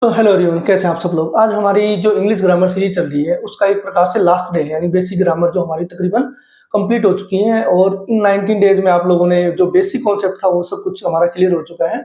तो hello everyone, कैसे हैं आप सब लोग। आज हमारी जो इंग्लिश ग्रामर सीरीज चल रही है उसका एक प्रकार से लास्ट डे है, यानी बेसिक ग्रामर जो हमारी तकरीबन कंप्लीट हो चुकी है। और इन 19 डेज में आप लोगों ने जो बेसिक कॉन्सेप्ट था वो सब कुछ हमारा क्लियर हो चुका है।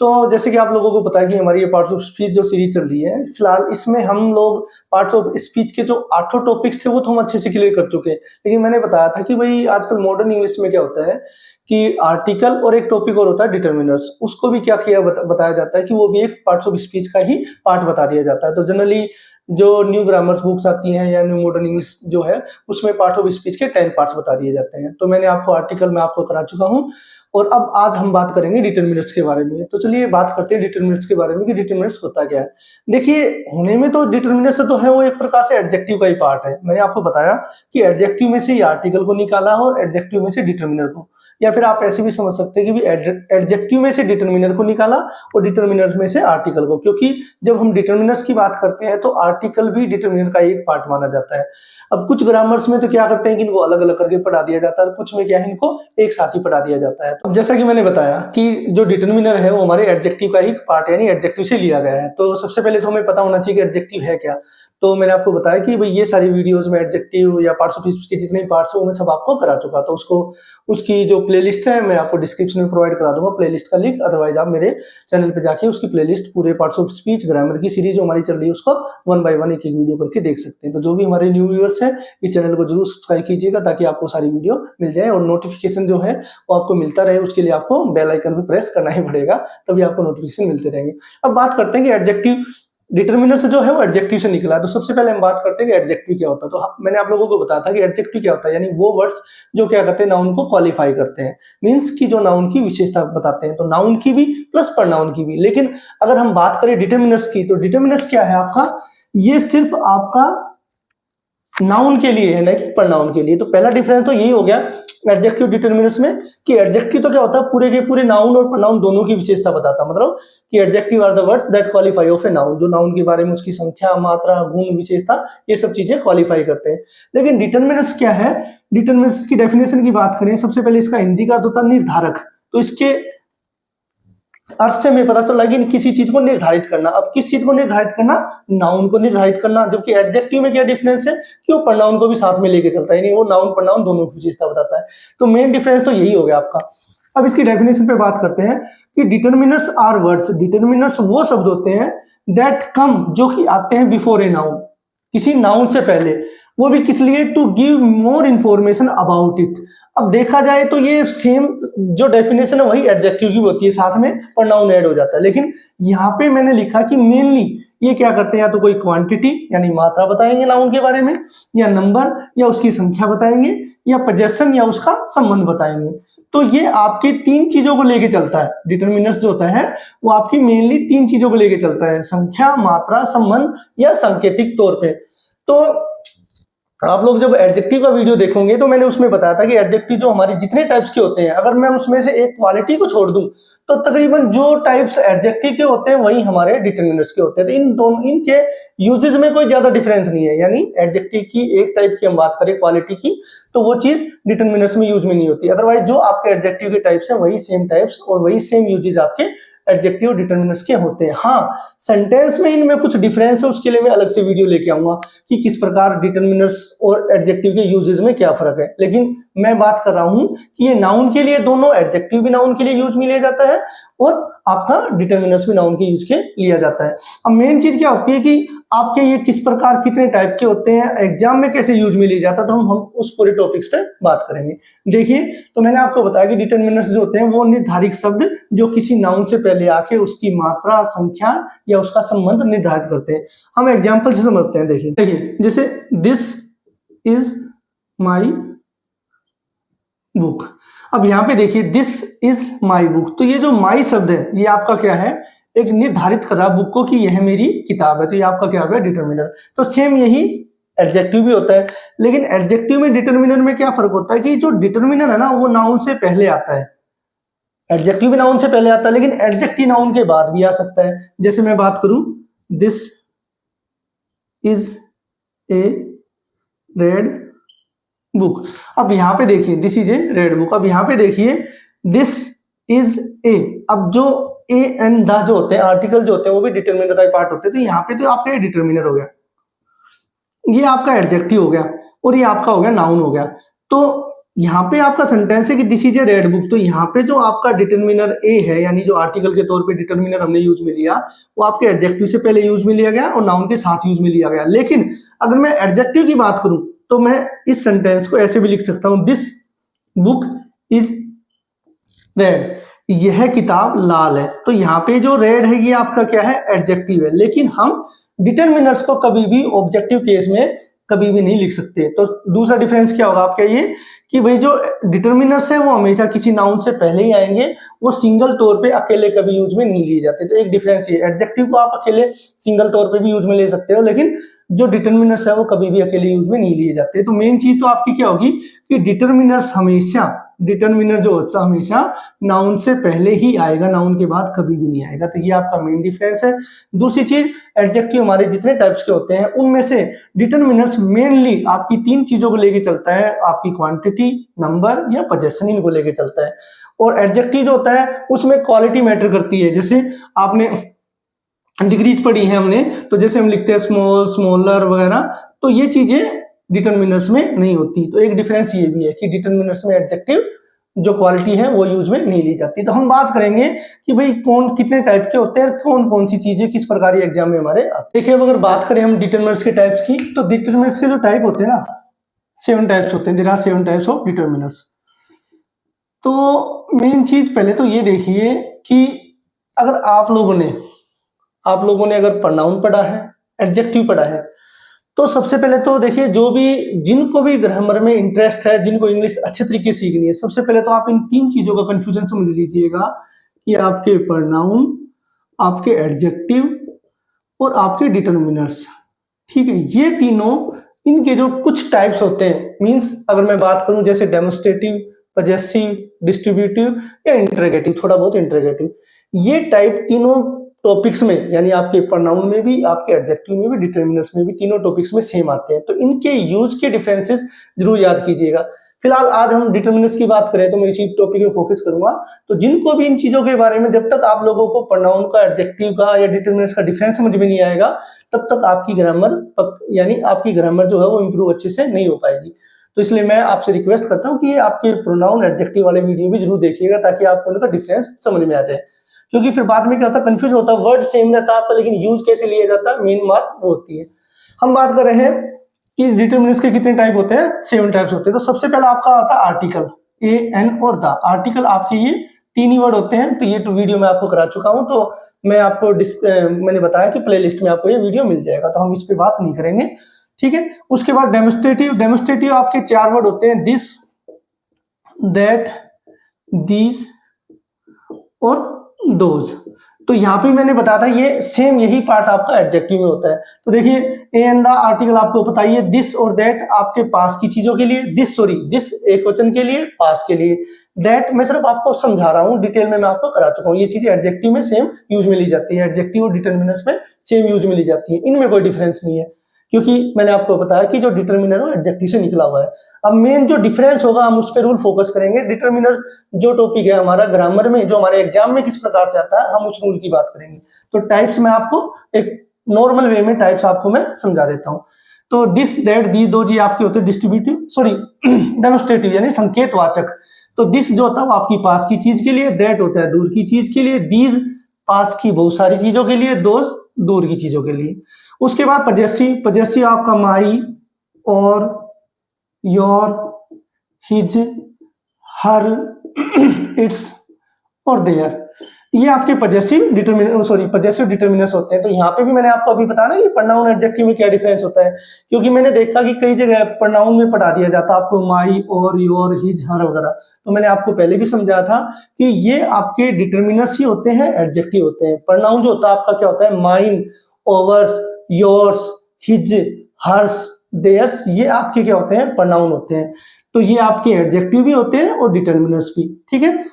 तो जैसे कि आप लोगों को पता है कि हमारी ये पार्ट्स ऑफ स्पीच जो सीरीज चल रही है, फिलहाल इसमें हम लोग पार्ट्स ऑफ स्पीच के जो 8 टॉपिक्स थे वो तो हम अच्छे से क्लियर कर चुके हैं। लेकिन मैंने बताया था कि भाई आजकल मॉडर्न इंग्लिश में क्या होता है कि आर्टिकल और एक टॉपिक और होता है डिटर्मिनर्स, उसको भी क्या किया बताया जाता है कि वो भी एक पार्ट्स ऑफ स्पीच का ही पार्ट बता दिया जाता है। तो जनरली जो न्यू ग्रामर्स बुक्स आती हैं या न्यू मॉडर्न इंग्लिश जो है उसमें पार्ट ऑफ स्पीच के 10 पार्ट्स बता दिए जाते हैं। तो मैंने आपको आर्टिकल में आपको करा चुका हूँ और अब आज हम बात करेंगे डिटर्मिनर्स के बारे में। तो चलिए बात करते हैं डिटर्मिनर्स के बारे में कि डिटर्मिनर्स होता क्या है। देखिए, होने में तो डिटर्मिनर्स तो है वो एक प्रकार से एडजेक्टिव का ही पार्ट है। मैंने आपको बताया कि एडजेक्टिव में से ही आर्टिकल को निकाला और एडजेक्टिव में से डिटर्मिनर को, या फिर आप ऐसे भी समझ सकते हैं कि भी एडजेक्टिव में से डिटर्मिनर को निकाला और डिटर्मिनर्स में से आर्टिकल को, क्योंकि जब हम डिटर्मिनर्स की बात करते हैं तो आर्टिकल भी डिटर्मिनर का एक पार्ट माना जाता है। अब कुछ ग्रामर्स में तो क्या करते हैं कि इनको अलग अलग करके पढ़ा दिया जाता है, कुछ में क्या है इनको एक साथ ही पढ़ा दिया जाता है। अब जैसा कि मैंने बताया कि जो डिटर्मिनर है वो हमारे एडजेक्टिव का ही पार्ट है, यानी एडजेक्टिव से लिया गया है। तो सबसे पहले तो हमें पता होना चाहिए कि एडजेक्टिव है क्या। तो मैंने आपको बताया कि भाई ये सारी वीडियोस में एडजेक्टिव या पार्ट्स ऑफ स्पीच के जितने पार्ट्स है वो मैं सब आपको करा चुका। तो उसकी जो प्लेलिस्ट है मैं आपको डिस्क्रिप्शन में प्रोवाइड करा दूंगा प्लेलिस्ट का लिंक। अदरवाइज आप मेरे चैनल पे जाके उसकी प्लेलिस्ट पूरे पार्ट्स ऑफ स्पीच ग्रामर की सीरीज जो हमारी चल रही है उसको 1 बाय 1 एक एक वीडियो करके देख सकते हैं। तो जो भी हमारे न्यू व्यूअर्स हैं इस चैनल को जरूर सब्सक्राइब कीजिएगा ताकि आपको सारी वीडियो मिल जाए और नोटिफिकेशन जो है वो आपको मिलता रहे। उसके लिए आपको बेल आइकन भी प्रेस करना ही पड़ेगा, तभी आपको नोटिफिकेशन मिलते रहेंगे। अब बात करते हैं कि एडजेक्टिव डिटर्मिनर से जो है वो एडजेक्टिव से निकला है। तो सबसे पहले हम बात करते हैं कि एडजेक्टिव क्या होता है। तो मैंने आप लोगों को बताया था कि एडजेक्टिव क्या होता है, यानी वो वर्ड्स जो क्या करते हैं नाउन को क्वालिफाई करते हैं, मींस कि जो नाउन की विशेषता बताते हैं। तो नाउन की भी प्लस प्रोनाउन की भी। लेकिन अगर हम बात करें डिटर्मिनर्स की, तो डिटर्मिनर्स क्या है आपका, ये सिर्फ आपका नाउन के लिए है, ना कि प्रोनाउन के लिए। तो पहला डिफरेंस तो यही हो गया एडजेक्टिव डिटर्मिनर्स में कि एडजेक्टिव तो क्या होता है पूरे के पूरे नाउन और प्रोनाउन दोनों की विशेषता बताता है। मतलब कि adjective are the words that qualify of a noun, जो नाउन के बारे में उसकी संख्या, मात्रा, गुण, विशेषता ये सब चीजें क्वालिफाई करते हैं। लेकिन डिटर्मिनर्स क्या है, डिटर्मिनर्स की डेफिनेशन की बात करें, सबसे पहले इसका हिंदी का होता है निर्धारक। तो इसके अर्थ से हमें पता चला कि किसी चीज को निर्धारित करना। अब किस चीज को निर्धारित करना, नाउन को निर्धारित करना। जबकि एडजेक्टिव में क्या डिफरेंस है कि वो प्रोनाउन को भी साथ में लेके चलता है, यानी वो नाउन प्रोनाउन दोनों की विशेषता बताता है। तो मेन डिफरेंस तो यही हो गया आपका। अब इसकी डेफिनेशन पे बात करते हैं कि डिटर्मिनर्स आर वर्ड्स, डिटर्मिनर्स वो शब्द होते हैं दैट कम, जो कि आते हैं बिफोर ए नाउन, किसी नाउन से पहले, वो भी किस लिए, to give more information about it. अब देखा जाए तो ये सेम जो डेफिनेशन है वही एडजेक्टिव की होती है, साथ में प्रोनाउन ऐड हो जाता है। लेकिन यहाँ पे मैंने लिखा कि मेनली ये क्या करते हैं, या तो कोई क्वांटिटी यानी मात्रा बताएंगे नाउन के बारे में, या नंबर या उसकी संख्या बताएंगे, या पोजेशन या उसका संबंध बताएंगे। तो ये आपकी 3 चीजों को लेके चलता है। डिटर्मिनर्स जो होता है वो आपकी मेनली 3 चीजों को लेके चलता है, संख्या, मात्रा, संबंध या सांकेतिक तौर पे। तो आप लोग जब एडजेक्टिव का वीडियो देखोगे तो मैंने उसमें बताया था कि एडजेक्टिव जो हमारी जितने टाइप्स के होते हैं, अगर मैं उसमें से एक क्वालिटी को छोड़ दूं तो तकरीबन जो टाइप्स एडजेक्टिव के होते हैं वही हमारे डिटर्मिनर्स के होते हैं। तो इन दोनों इनके यूजेस में कोई ज्यादा डिफरेंस नहीं है, यानी एडजेक्टिव की एक टाइप की हम बात करें क्वालिटी की तो वो चीज डिटर्मिनर्स में यूज में नहीं होती। अदरवाइज जो आपके एडजेक्टिव के टाइप्स हैं वही सेम टाइप्स और वही सेम यूजेस आपके एडजेक्टिव डिटर्मिनर्स के होते हैं। हाँ, सेंटेंस में इनमें कुछ डिफरेंस है, उसके लिए मैं अलग से वीडियो लेके आऊंगा कि किस प्रकार डिटर्मिनर्स और एडजेक्टिव के यूजेस में क्या फर्क है। लेकिन मैं बात कर रहा हूं कि ये नाउन के लिए दोनों, एडजेक्टिव भी नाउन के लिए यूज में लिया जाता है और आपका डिटर्मिनर्स भी नाउन के यूज के लिया जाता है। अब मेन चीज क्या होती है कि आपके ये किस प्रकार कितने टाइप के होते हैं, एग्जाम में कैसे यूज में लिया जाता है, तो हम उस पूरे टॉपिक्स पे बात करेंगे। देखिए, तो मैंने आपको बताया कि डिटर्मिनर्स जो होते हैं वो निर्धारित शब्द जो किसी नाउन से पहले आके उसकी मात्रा, संख्या या उसका संबंध निर्धारित करते हैं। हम एग्जाम्पल से समझते हैं। देखिए जैसे दिस इज माई बुक। अब यहाँ पे देखिए दिस इज माई बुक, तो ये जो माई शब्द है ये आपका क्या है, एक निर्धारित कर रहा बुक को कि यह मेरी किताब है। तो ये आपका क्या होगा, डिटर्मिनर। तो सेम यही एडजेक्टिव भी होता है। लेकिन एडजेक्टिव में डिटर्मिनर में क्या फर्क होता है कि जो डिटर्मिनर है ना वो नाउन से पहले आता है। एडजेक्टिव भी नाउन से पहले आता है लेकिन एडजेक्टिव नाउन के बाद भी आ सकता है। जैसे मैं बात करूं, this is a red book. अब यहां पे देखिए this is a red book. अब यहां पे देखिए दिस इज ए, अब जो ए एन द जो होते हैं आर्टिकल जो होते हैं वो भी डिटरमिनर का ही पार्ट होते हैं। तो यहाँ पे तो आपका ये डिटरमिनर हो गया, ये आपका एडजेक्टिव हो गया और ये आपका हो गया नाउन हो गया। तो यहाँ पे आपका सेंटेंस है कि this is a red book, तो यहाँ पे जो आपका डिटरमिनर ए है यानी जो आर्टिकल के तौर पे डिटरमिनर हमने यूज में लिया वो आपके एडजेक्टिव से पहले यूज में लिया गया और नाउन के साथ यूज में लिया गया। लेकिन अगर मैं एडजेक्टिव की बात करूं तो मैं इस सेंटेंस को ऐसे भी लिख सकता हूं, दिस बुक इज रेड, यह किताब लाल है। तो यहाँ पे जो रेड है ये आपका क्या है, एडजेक्टिव है। लेकिन हम डिटरमिनर्स को कभी भी ऑब्जेक्टिव केस में कभी भी नहीं लिख सकते। तो दूसरा डिफरेंस क्या होगा आपका ये कि भाई जो डिटरमिनर्स है वो हमेशा किसी नाउन से पहले ही आएंगे, वो सिंगल तौर पे अकेले कभी यूज में नहीं लिए जाते। तो एक डिफरेंस ये, एडजेक्टिव को आप अकेले सिंगल तौर पे भी यूज में ले सकते हो, लेकिन जो डिटरमिनर्स है वो कभी भी अकेले यूज में नहीं लिए जाते। तो मेन चीज तो आपकी क्या होगी कि डिटरमिनर्स हमेशा, डिटरमिनर जो होता है हमेशा नाउन से पहले ही आएगा, नाउन के बाद कभी भी नहीं आएगा। तो ये आपका मेन डिफरेंस है। दूसरी चीज, एडजेक्टिव हमारे जितने टाइप्स के होते हैं उनमें से डिटरमिनर्स मेनली आपकी तीन चीजों को लेके चलता है, आपकी क्वांटिटी, नंबर या पोजेशन, इनको लेके चलता है। और एडजेक्टिव जो होता है उसमें क्वालिटी मैटर करती है। जैसे आपने डिग्रीज पढ़ी है हमने, तो जैसे हम लिखते हैं स्मॉल, स्मॉलर वगैरह, तो ये चीजें डिटरमिनर्स में नहीं होती। तो एक डिफरेंस ये भी है कि डिटरमिनर्स में एडजेक्टिव जो क्वालिटी है वो यूज में नहीं ली जाती। तो हम बात करेंगे कि भाई कौन कितने टाइप के होते हैं, कौन कौन सी चीजें किस प्रकार के एग्जाम में हमारे आते हैं। देखिए अगर बात करें हम डिटरमिनर्स के टाइप्स की, तो डिटरमिनर्स के जो टाइप होते हैं ना, 7 टाइप्स होते हैं। There are 7 types of determiners. तो मेन चीज पहले तो ये देखिए कि अगर आप लोगों ने अगर प्रोनाउन पढ़ा है, एडजेक्टिव पढ़ा है, तो सबसे पहले तो देखिए जो भी जिनको भी ग्रामर में इंटरेस्ट है, जिनको इंग्लिश अच्छे तरीके से सीखनी है, सबसे पहले तो आप इन तीन चीजों का कंफ्यूजन समझ लीजिएगा कि आपके प्रोनाउन, आपके एडजेक्टिव और आपके डिटरमिनर्स। ठीक है, ये तीनों इनके जो कुछ टाइप्स होते हैं, मींस अगर मैं बात करूं जैसे डेमोस्ट्रेटिव, पजेसिव, डिस्ट्रीब्यूटिव या इंटरोगेटिव, थोड़ा बहुत इंटरोगेटिव, ये टाइप तीनों टॉपिक्स में यानी आपके प्रोनाउन में भी, आपके एडजेक्टिव में भी, डिटरमिनर्स में भी, तीनों टॉपिक्स में सेम आते हैं। तो इनके यूज के डिफरेंसेस जरूर याद कीजिएगा। फिलहाल आज हम डिटरमिनर्स की बात करें तो मैं इसी टॉपिक में फोकस करूंगा। तो जिनको भी इन चीजों के बारे में, जब तक आप लोगों को प्रोनाउन का, एडजेक्टिव का या डिटरमिनर्स का डिफरेंस समझ में नहीं आएगा, तब तक आपकी ग्रामर यानी आपकी ग्रामर जो है वो इंप्रूव अच्छे से नहीं हो पाएगी। तो इसलिए मैं आपसे रिक्वेस्ट करता हूँ कि आपके प्रोनाउन, एडजेक्टिव वाले वीडियो भी जरूर देखिएगा ताकि आपको उनका डिफरेंस समझ में आ जाए। क्योंकि फिर बाद में क्या होता है, कंफ्यूज होता है, वर्ड सेम रहता है आपका लेकिन यूज कैसे लिया जाता है, मेन बात वो होती है। हम बात कर रहे हैं कि डिटरमिनर्स के कितने टाइप होते हैं, 7 टाइप्स होते हैं। तो सबसे पहला आपका आता है आर्टिकल, ए, एन और द। आर्टिकल आपके ये 3 ही वर्ड होते हैं। तो ये तो वीडियो मैं आपको करा चुका हूं, तो मैं आपको मैंने बताया कि प्लेलिस्ट में आपको ये वीडियो मिल जाएगा, तो हम इस पे बात नहीं करेंगे। ठीक है, उसके बाद डेमोस्ट्रेटिव। डेमोस्ट्रेटिव आपके 4 वर्ड होते हैं, दिस, दैट, दीज और दोज। तो यहाँ पे मैंने बताया था ये सेम यही पार्ट आपका एडजेक्टिव में होता है। तो देखिए ए एंड द आर्टिकल आपको बताइए, दिस और दैट आपके पास की चीजों के लिए, दिस एक वचन के लिए, पास के लिए, दैट मैं सिर्फ आपको समझा रहा हूँ, डिटेल में मैं आपको करा चुका हूँ। ये चीजें एडजेक्टिव में सेम यूज में ली जाती है, एडजेक्टिव और डिटरमिनर्स में सेम यूज में ली जाती है, इनमें कोई डिफरेंस नहीं है, क्योंकि मैंने आपको बताया कि जो डिटरमिनर है एडजेक्टिव से निकला हुआ है। अब मेन जो डिफरेंस होगा हम उस पर रूल फोकस करेंगे। डिटरमिनर जो टॉपिक है हमारा ग्रामर में, जो हमारे एग्जाम में किस प्रकार से आता है, हम उस रूल की बात करेंगे। तो टाइप्स में आपको एक नॉर्मल वे में टाइप्स आपको मैं समझा देता हूँ। तो दिस, दैट, दी, दो जी आपके होते हैं डिस्ट्रीब्यूटिव, सॉरी डेमोस्ट्रेटिव यानी संकेतवाचक। तो दिस जो होता है वो आपकी पास की चीज के लिए, दैट होता है दूर की चीज के लिए, दीज पास की बहुत सारी चीजों के लिए, दोज दूर की चीजों के लिए। उसके बाद पजेसिव। पजेसिव आपका माई और योर, हिज, हर, इट्स और देयर, ये आपके पजेसिव डिटरमिनर्स होते हैं। तो यहाँ पे भी मैंने आपको अभी बताया ना कि प्रोनाउन एडजेक्टिव में क्या डिफरेंस होता है, क्योंकि मैंने देखा कि कई जगह प्रोनाउन में पढ़ा दिया जाता है आपको माई और योर, हिज, हर वगैरह। तो मैंने आपको पहले भी समझाया था कि ये आपके डिटरमिनर्स ही होते हैं, एडजेक्टिव होते हैं। प्रोनाउन जो होता है आपका क्या होता है, mine, ours, yours, his, hers, theirs, ये आपके क्या होते हैं, प्रोनाउन होते हैं। तो ये आपके एडजेक्टिव भी होते हैं और डिटरमिनर्स भी। ठीक है,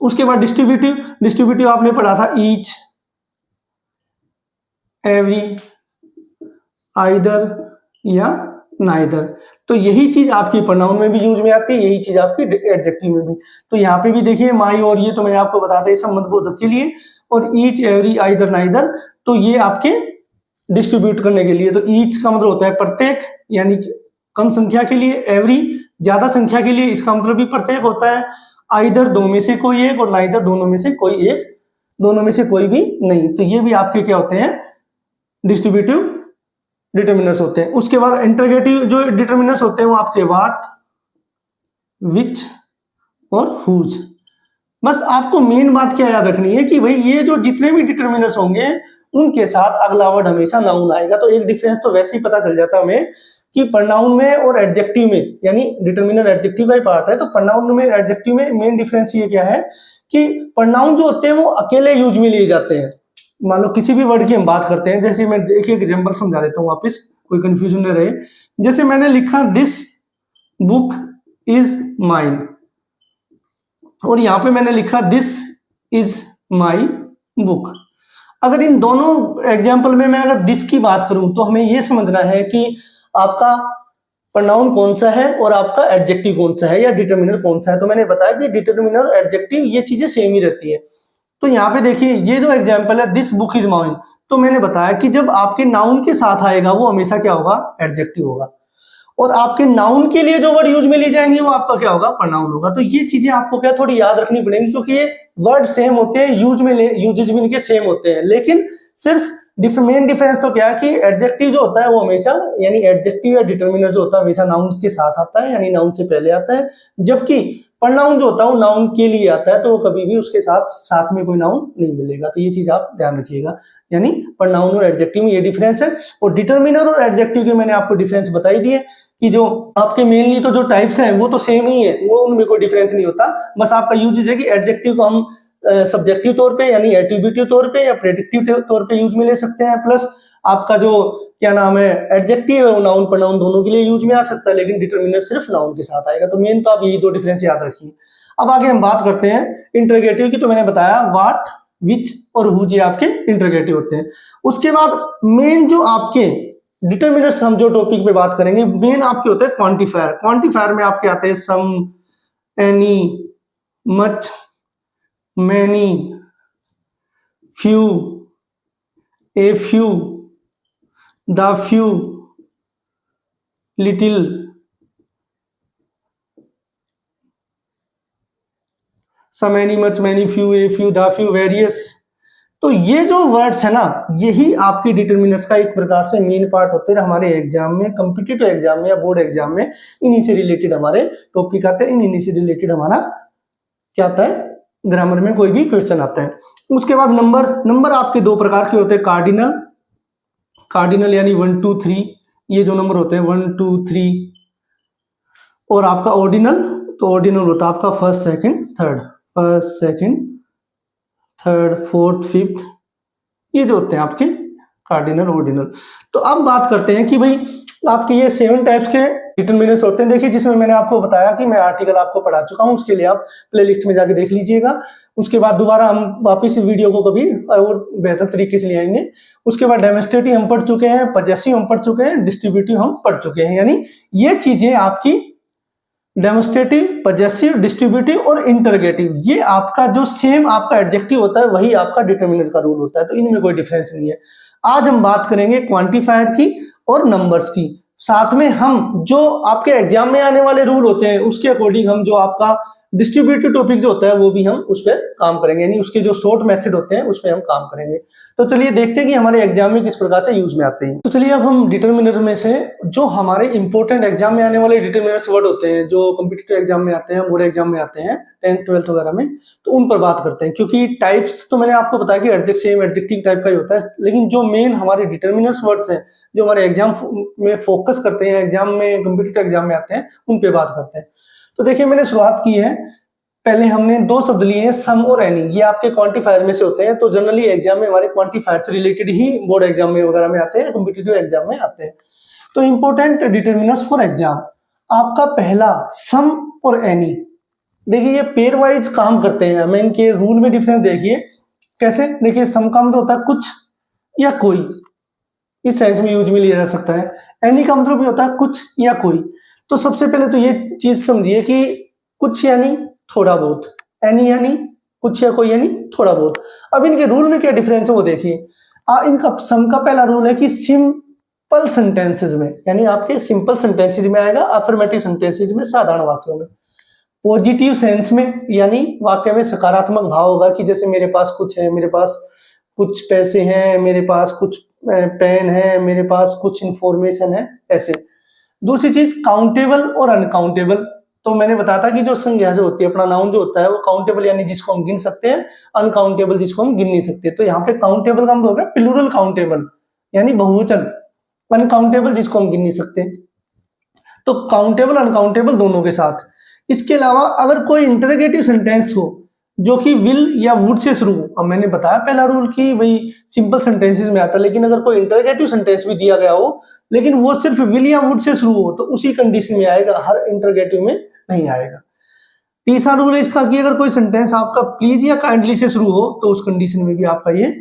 उसके बाद डिस्ट्रीब्यूटिव आपने पढ़ा था, ईच, एवरी, आइदर या नाइदर। तो यही चीज आपकी प्रोनाउन में भी यूज में आती है, यही चीज आपकी एडजेक्टिव में भी। तो यहाँ पे भी देखिए माई और ये तो मैंने आपको बताया संबंधबोधक के लिए, और ईच, एवरी, आइदर, नाइदर तो ये आपके डिस्ट्रीब्यूट करने के लिए। तो ईच का मतलब होता है प्रत्येक, यानी कम संख्या के लिए, एवरी ज्यादा संख्या के लिए, इसका मतलब भी प्रत्येक होता है, आइदर दो में से कोई एक, और नाइदर दोनों में से कोई एक, दोनों में से कोई भी नहीं। तो ये भी आपके क्या होते हैं, डिस्ट्रीब्यूटिव डिटर्मिनर्स होते हैं। उसके बाद इंटरोगेटिव जो डिटर्मिनर्स होते हैं वो आपके व्हाट, विच और हुज। बस आपको मेन बात क्या याद रखनी है कि भाई ये जो जितने भी डिटर्मिनर्स होंगे उनके साथ अगला वर्ड हमेशा नाउन आएगा। तो एक डिफरेंस तो वैसे ही पता चल जाता है हमें कि प्रोनाउन में और एडजेक्टिव में, यानी डिटर्मिनर एडजेक्टिव का ही पार्ट है, तो प्रोनाउन में एडजेक्टिव में मेन डिफरेंस ये क्या है कि प्रोनाउन जो होते हैं वो अकेले यूज में लिए जाते हैं। मान लो किसी भी वर्ड की हम बात करते हैं, जैसे मैं एक एग्जांपल समझा देता हूँ वापस, कोई कंफ्यूजन न रहे। जैसे मैंने लिखा दिस बुक इज माइन, और यहां पे मैंने लिखा दिस इज माई बुक। अगर इन दोनों एग्जाम्पल में मैं अगर दिस की बात करूं तो हमें यह समझना है कि आपका प्रोनाउन कौन सा है और आपका एडजेक्टिव कौन सा है या डिटर्मिनर कौन सा है। तो मैंने बताया कि डिटर्मिनर और एडजेक्टिव ये चीजें सेम ही रहती है। तो यहाँ पे देखिए ये जो एग्जाम्पल है दिस बुक इज माइन, तो मैंने बताया कि जब आपके नाउन के साथ आएगा वो हमेशा क्या होगा, एडजेक्टिव होगा, और आपके नाउन के लिए जो वर्ड यूज में ली जाएंगे वो आपका क्या होगा, प्रोनाउन होगा। तो ये चीजें आपको क्या थोड़ी याद रखनी पड़ेंगी, क्योंकि ये वर्ड सेम होते हैं, यूजेज भी इनके सेम होते हैं, लेकिन सिर्फ मेन डिफरेंस तो क्या है कि एडजेक्टिव जो होता है वो हमेशा, यानी एडजेक्टिव या डिटर्मिनर जो होता है हमेशा नाउन के साथ आता है, यानी नाउन से पहले आता है, जबकि प्रोनाउन जो होता है वो नाउन के लिए आता है, तो वो कभी भी उसके साथ में कोई नाउन नहीं मिलेगा। तो ये चीज आप ध्यान रखिएगा, यानी प्रोनाउन और एडजेक्टिव में ये डिफरेंस है। और डिटर्मिनर और एडजेक्टिव के मैंने आपको डिफरेंस बताई दिए कि जो आपके मेनली तो जो टाइप्स हैं वो तो सेम ही है, वो उनमें कोई डिफरेंस नहीं होता। बस आपका यूज है कि एडजेक्टिव को हम सब्जेक्टिव तौर पे यानी एट्रीब्यूटिव तौर पे या प्रेडिक्टिव तौर पे यूज में ले सकते हैं, प्लस आपका जो क्या नाम है एडजेक्टिव है वो नाउन प्रोनाउन दोनों के लिए यूज में आ सकता है, लेकिन डिटर्मिनर सिर्फ नाउन के साथ आएगा। तो मेन तो आप यही दो डिफरेंस याद रखिए। अब आगे हम बात करते हैं इंटरोगेटिव की। तो मैंने बताया व्हाट, विच और हुज ये आपके इंटरोगेटिव होते हैं। उसके बाद मेन जो आपके डिटर्मिनर्स हम जो टॉपिक पे बात करेंगे मेन आपके होते हैं क्वांटिफायर। क्वांटिफायर में आपके आते हैं some, any, much, many, few, a few, the few, little, some, any, much, many, few, a few, the few, various. तो ये जो वर्ड्स है ना यही आपके डिटर्मिनर्स का एक प्रकार से मेन पार्ट होते हैं हमारे एग्जाम में, कॉम्पिटिटिव एग्जाम में या बोर्ड एग्जाम में। इन्हीं से रिलेटेड हमारे टॉपिक आते हैं, इन्हीं से रिलेटेड हमारा क्या आता है, ग्रामर में कोई भी क्वेश्चन आता है। उसके बाद नंबर आपके दो प्रकार के होते हैं, कार्डिनल यानी 1 2 3, ये जो नंबर होते हैं 1 2 3, और आपका ऑर्डिनल, तो ऑर्डिनल होता है आपका first second third fourth fifth, ये जो होते हैं आपके कार्डिनल ऑर्डिनल। तो अब बात करते हैं कि भाई आपके ये 7 टाइप्स के डिटर्मिनर्स होते हैं। देखिए जिसमें मैंने आपको बताया कि मैं आर्टिकल आपको पढ़ा चुका हूं, उसके लिए आप प्लेलिस्ट में जाके देख लीजिएगा। उसके बाद दोबारा हम वापस इस वीडियो को कभी और बेहतर तरीके से ले आएंगे। उसके बाद डेमोन्स्ट्रेटिव हम पढ़ चुके हैं, पजेसिव हम पढ़ चुके हैं, डिस्ट्रीब्यूटिव हम पढ़ चुके हैं। यानी ये चीजें आपकी डेमोन्स्ट्रेटिव, पजेसिव, डिस्ट्रीब्यूटिव और इंटरोगेटिव, ये आपका जो सेम आपका एडजेक्टिव होता है वही आपका डिटर्मिनर का रूल होता है। तो इनमें कोई डिफरेंस नहीं है। आज हम बात करेंगे क्वांटिफायर की और नंबर्स की। साथ में हम जो आपके एग्जाम में आने वाले रूल होते हैं उसके अकॉर्डिंग हम जो आपका डिस्ट्रीब्यूटिव टॉपिक जो होता है वो भी हम उस पर काम करेंगे, यानी उसके जो शॉर्ट मेथड होते हैं उस पर हम काम करेंगे। तो चलिए देखते हैं कि हमारे एग्जाम में किस प्रकार से यूज में आते हैं। तो चलिए अब हम डिटर्मिनर में से जो हमारे इंपॉर्टेंट एग्जाम में आने वाले डिटर्मिनर्स वर्ड होते हैं जो कॉम्पिटिटिव एग्जाम में आते हैं, बोर्ड एग्जाम में आते हैं 10th 12th वगैरह में, तो उन पर बात करते हैं। क्योंकि टाइप्स तो मैंने आपको बताया कि एडजेक्टिव टाइप का ही होता है, लेकिन जो मेन हमारे डिटर्मिनर्स वर्ड्स हैं जो हमारे एग्जाम में फोकस करते हैं, एग्जाम में कॉम्पिटिटिव एग्जाम में आते हैं, उन पे बात करते हैं। तो देखिए मैंने शुरुआत की है, पहले हमने दो शब्द लिए हैं सम और एनी, ये आपके क्वांटिफायर में से होते हैं। तो जनरली एग्जाम में हमारे क्वांटिफायर से रिलेटेड ही बोर्ड एग्जाम में वगैरह में आते हैं, कॉम्पिटिटिव एग्जाम में आते हैं। तो इंपॉर्टेंट डिटर्मिनर्स फॉर एग्जाम, आपका पहला सम और एनी। देखिए ये पेयर वाइज काम करते हैं, हमें इनके रूल में डिफरेंस देखिए कैसे। देखिए सम का मतलब होता है कुछ या कोई, इस सेंस में यूज में लिया जा सकता है। एनी का मतलब ये होता है कुछ या कोई। तो सबसे पहले तो ये चीज समझिए कि कुछ यानी थोड़ा बहुत, एनी यानी कुछ या कोई यानी थोड़ा बहुत। अब इनके रूल में क्या डिफरेंस है वो देखिए। इनका सम का पहला रूल है कि सिंपल सेंटेंसेस में, यानी आपके सिंपल सेंटेंसेस में आएगा, अफर्मेटिव सेंटेंसेस में, साधारण वाक्यों में। पॉजिटिव सेंस में यानी वाक्य में सकारात्मक भाव होगा कि जैसे मेरे पास कुछ है, मेरे पास कुछ पैसे हैं, मेरे पास कुछ पेन है, मेरे पास कुछ इंफॉर्मेशन है, ऐसे। दूसरी चीज काउंटेबल और अनकाउंटेबल। तो मैंने बताया था कि जो संज्ञा जो होती है, अपना नाउन जो होता है वो काउंटेबल यानी जिसको हम गिन सकते हैं, अनकाउंटेबल जिसको हम गिन नहीं सकते। तो यहाँ पे काउंटेबल का मतलब होगा प्लूरल काउंटेबल यानी बहुवचन, अनकाउंटेबल जिसको हम गिन नहीं सकते। तो काउंटेबल अनकाउंटेबल दोनों के साथ। इसके अलावा अगर कोई इंटरोगेटिव सेंटेंस हो जो कि विल या वुड से शुरू हो, अब मैंने बताया पहला रूल कि भाई सिंपल सेंटेंसेस में आता है, लेकिन अगर कोई इंटरोगेटिव सेंटेंस भी दिया गया हो लेकिन वो सिर्फ विल या वुड से शुरू हो तो उसी कंडीशन में आएगा, हर इंटरोगेटिव में नहीं आएगा। तीसरा रूल है इसका कि अगर कोई सेंटेंस आपका प्लीज या काइंडली से शुरू हो तो उस कंडीशन में भी आपका ये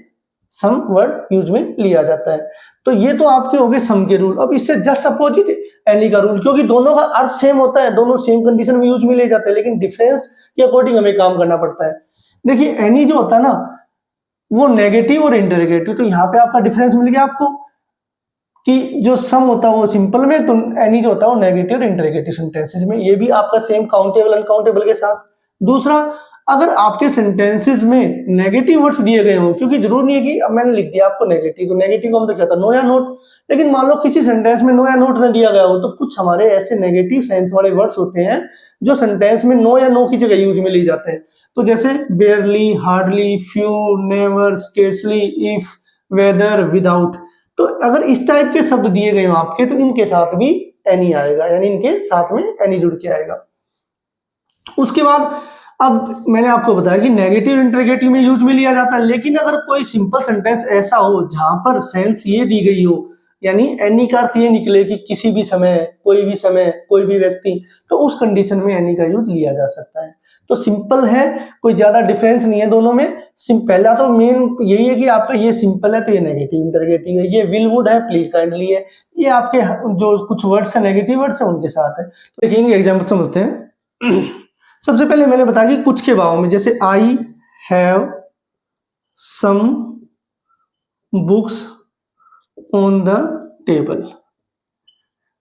सम वर्ड यूज में लिया जाता है। तो ये तो आपके हो गए सम के रूल। अब इससे जस्ट अपोजिट एनी का रूल, क्योंकि दोनों का अर्थ सेम होता है, दोनों सेम कंडीशन में यूज में ले जाते हैं, लेकिन डिफरेंस के अकॉर्डिंग हमें काम करना पड़ता है। देखिए एनी जो होता है ना वो नेगेटिव और इंटरोगेटिव, तो यहाँ पे आपका डिफरेंस मिल गया आपको कि जो सम होता है वो सिंपल में, तो एनी जो होता है वो नेगेटिव और इंटरोगेटिव सेंटेंसेस में। ये भी आपका सेम काउंटेबल अनकाउंटेबल के साथ। दूसरा, अगर आपके सेंटेंसेस में नेगेटिव वर्ड्स दिए गए हो, क्योंकि जरूर नहीं है कि अब मैंने लिख दिया आपको नेगेटिव, तो नेगेटिव का मतलब क्या था, नो या नोट, लेकिन मान लो किसी सेंटेंस में नो या नोट न दिया गया हो तो कुछ हमारे ऐसे नेगेटिव सेंस वाले वर्ड्स होते हैं जो सेंटेंस में नो या नो की जगह यूज में लिए जाते हैं। तो जैसे barely, hardly, few, never, scarcely, if, whether, without. तो अगर इस टाइप के शब्द दिए गए हो आपके तो इनके साथ भी एनी आएगा, यानी इनके साथ में एनी जुड़ के आएगा। उसके बाद अब मैंने आपको बताया कि नेगेटिव इंटरोगेटिव में यूज में लिया जाता है, लेकिन अगर कोई सिंपल सेंटेंस ऐसा हो जहां पर सेंस ये दी गई हो, यानी एनी का अर्थ ये निकले कि किसी भी समय, कोई भी व्यक्ति, तो उस कंडीशन में एनी का यूज लिया जा सकता है। तो सिंपल है, कोई ज्यादा डिफरेंस नहीं है दोनों में। पहला तो मेन यही है कि आपका ये सिंपल है तो ये नेगेटिव इंटरोगेटिव है, ये विल वुड है, प्लीज काइंडली है, ये आपके जो कुछ वर्ड्स है नेगेटिव वर्ड्स है उनके साथ है। तो देखिए एग्जाम्पल समझते हैं। सबसे पहले मैंने बताया कि कुछ के भाव में, जैसे I have some books on the table,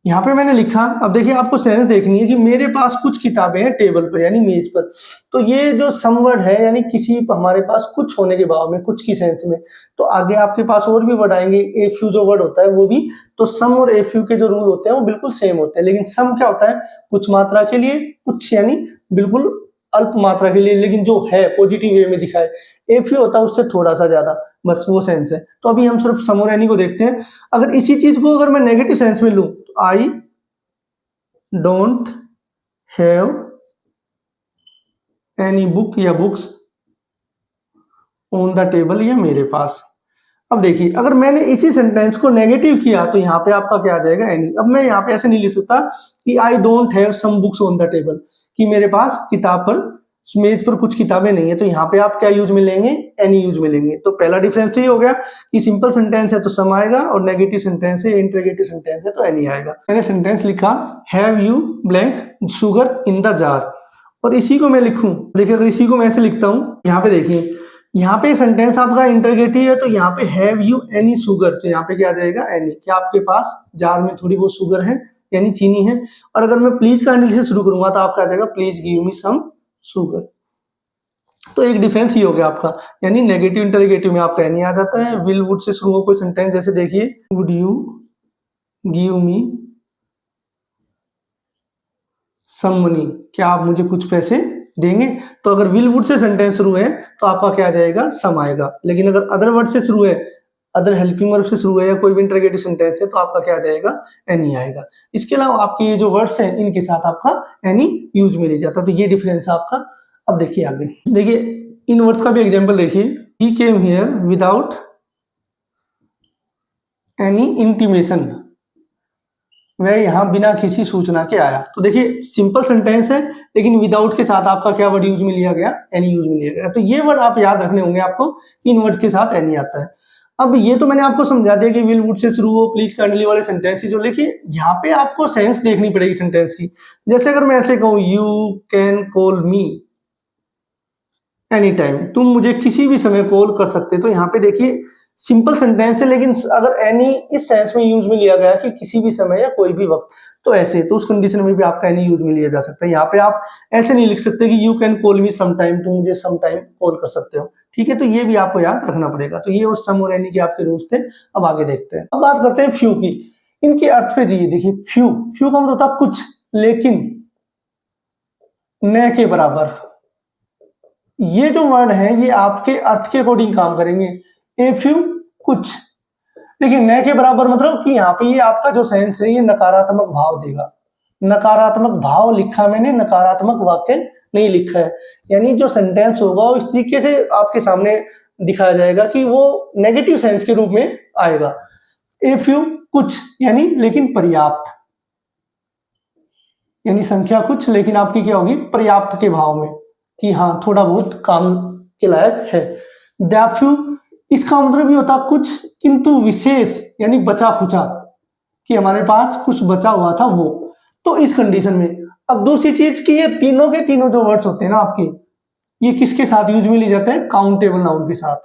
यहां पे मैंने लिखा। अब देखिए आपको सेंस देखनी है कि मेरे पास कुछ किताबें हैं टेबल पर यानी मेज पर। तो ये जो सम वर्ड है यानी किसी हमारे पास कुछ होने के भाव में, कुछ की सेंस में। तो आगे आपके पास और भी वर्ड आएंगे, एफ यू जो वर्ड होता है वो भी। तो सम और एफ यू के जो रूल होते हैं वो बिल्कुल सेम होते हैं, लेकिन सम क्या होता है, कुछ मात्रा के लिए, कुछ यानी बिल्कुल अल्प मात्रा के लिए, लेकिन जो है पॉजिटिव वे में दिखाए। एफ यू होता है उससे थोड़ा सा ज्यादा, बस वो सेंस है। तो अभी हम सिर्फ सम और एनी को देखते हैं। अगर इसी चीज को अगर मैं नेगेटिव सेंस में लूं, आई डोंट हैव एनी बुक या बुक्स ऑन द टेबल, या मेरे पास। अब देखिए अगर मैंने इसी सेंटेंस को नेगेटिव किया तो यहाँ पे आपका क्या आ जाएगा, एनी। अब मैं यहाँ पे ऐसे नहीं लिख सकता कि I don't have some books on the table, कि मेरे पास किताब पर, मेज पर कुछ किताबें नहीं है। तो यहाँ पे आप क्या यूज में लेंगे, एनी यूज में लेंगे। तो पहला डिफरेंस तो ये हो गया कि सिंपल सेंटेंस है तो सम आएगा, और नेगेटिव सेंटेंस है, इंटरोगेटिव सेंटेंस है तो एनी आएगा। मैंने सेंटेंस लिखा have you blank sugar in the jar, और इसी को मैं लिखूं, देखिए अगर इसी को मैं ऐसे लिखता हूँ, यहाँ पे देखिए, यहाँ पे सेंटेंस आपका इंटरोगेटिव है तो यहाँ पे हैव यू एनी शुगर, तो यहाँ पे क्या आ जाएगा, एनी। क्या आपके पास जार में थोड़ी बहुत शुगर है यानी चीनी है। और अगर मैं प्लीज काइंडली से शुरू करूंगा तो आपका आ जाएगा please give me some sugar. तो एक डिफरेंस ही हो गया आपका, यानी नेगेटिव इंटरोगेटिव में आपका एनी आ जाता है। विल वुड से शुरू हो कोई सेंटेंस, जैसे देखिए would you give me some money, क्या आप मुझे कुछ पैसे देंगे। तो अगर विल वुड से सेंटेंस शुरू है तो आपका क्या आ जाएगा, सम आएगा। लेकिन अगर अदर वर्ड से शुरू है, अदर हेल्पिंग वर्ब से शुरू है, या कोई भी इंटरोगेटिव सेंटेंस है तो आपका क्या आ जाएगा, एनी आएगा। इसके अलावा आपके ये जो वर्ड्स हैं इनके साथ आपका एनी यूज में नहीं जाता। तो ये डिफरेंस है आपका। अब देखिए आगे, देखिए इन वर्ड्स का भी एग्जांपल देखिए। He came here without any intimation, वह यहाँ बिना किसी सूचना के आया। तो देखिए सिंपल सेंटेंस है लेकिन विदाउट के साथ आपका क्या वर्ड यूज में लिया गया, एनी यूज में लिया गया। तो ये वर्ड आप याद रखने होंगे आपको कि इन वर्ड के साथ एनी आता है। अब ये तो मैंने आपको समझा दिया कि विल वुड से शुरू हो, प्लीज काइंडली वाले सेंटेंसेस जो लिखे, यहाँ पे आपको सेंस देखनी पड़ेगी सेंटेंस की। जैसे अगर मैं ऐसे कहूँ you can call me any time, तुम मुझे किसी भी समय कॉल कर सकते, तो यहाँ पे देखिए सिंपल सेंटेंस है, लेकिन अगर एनी इस सेंस में यूज में लिया गया कि किसी भी समय या कोई भी वक्त, तो ऐसे तो उस कंडीशन में भी आपका एनी यूज में लिया जा सकता है। यहाँ पे आप ऐसे नहीं लिख सकते कि you can call me some time, तुम मुझे सम टाइम कॉल कर सकते हो, ठीक है। तो ये भी आपको याद रखना पड़ेगा। तो ये उस सम और एनी के आपके रूल्स थे। अब आगे देखते हैं। अब बात करते हैं फ्यू की। इनके अर्थ पे जी देखिए, फ्यू फ्यू का मतलब होता है कुछ, लेकिन न के बराबर। ये जो वर्ड है ये आपके अर्थ के अकॉर्डिंग काम करेंगे। ए फ्यू कुछ, लेकिन न के बराबर मतलब कि यहाँ पे ये आपका जो सेंस है ये नकारात्मक भाव देगा। नकारात्मक भाव लिखा मैंने, नकारात्मक वाक्य नहीं लिखा है। यानी जो सेंटेंस होगा वो इस तरीके से आपके सामने दिखाया जाएगा कि वो नेगेटिव सेंस के रूप में आएगा। ए फ्यू कुछ यानी लेकिन पर्याप्त, यानी संख्या कुछ लेकिन आपकी क्या होगी, पर्याप्त के भाव में, कि हाँ थोड़ा बहुत काम के लायक है। दैट फ्यू इसका मतलब भी होता कुछ किंतु विशेष, यानी बचा खुचा, कि हमारे पास कुछ बचा हुआ था वो। तो इस कंडीशन में अब दूसरी चीज कि ये तीनों के तीनों जो वर्ड्स होते हैं ना आपके, ये किसके साथ यूज में लिए जाते हैं, काउंटेबल नाउन के साथ।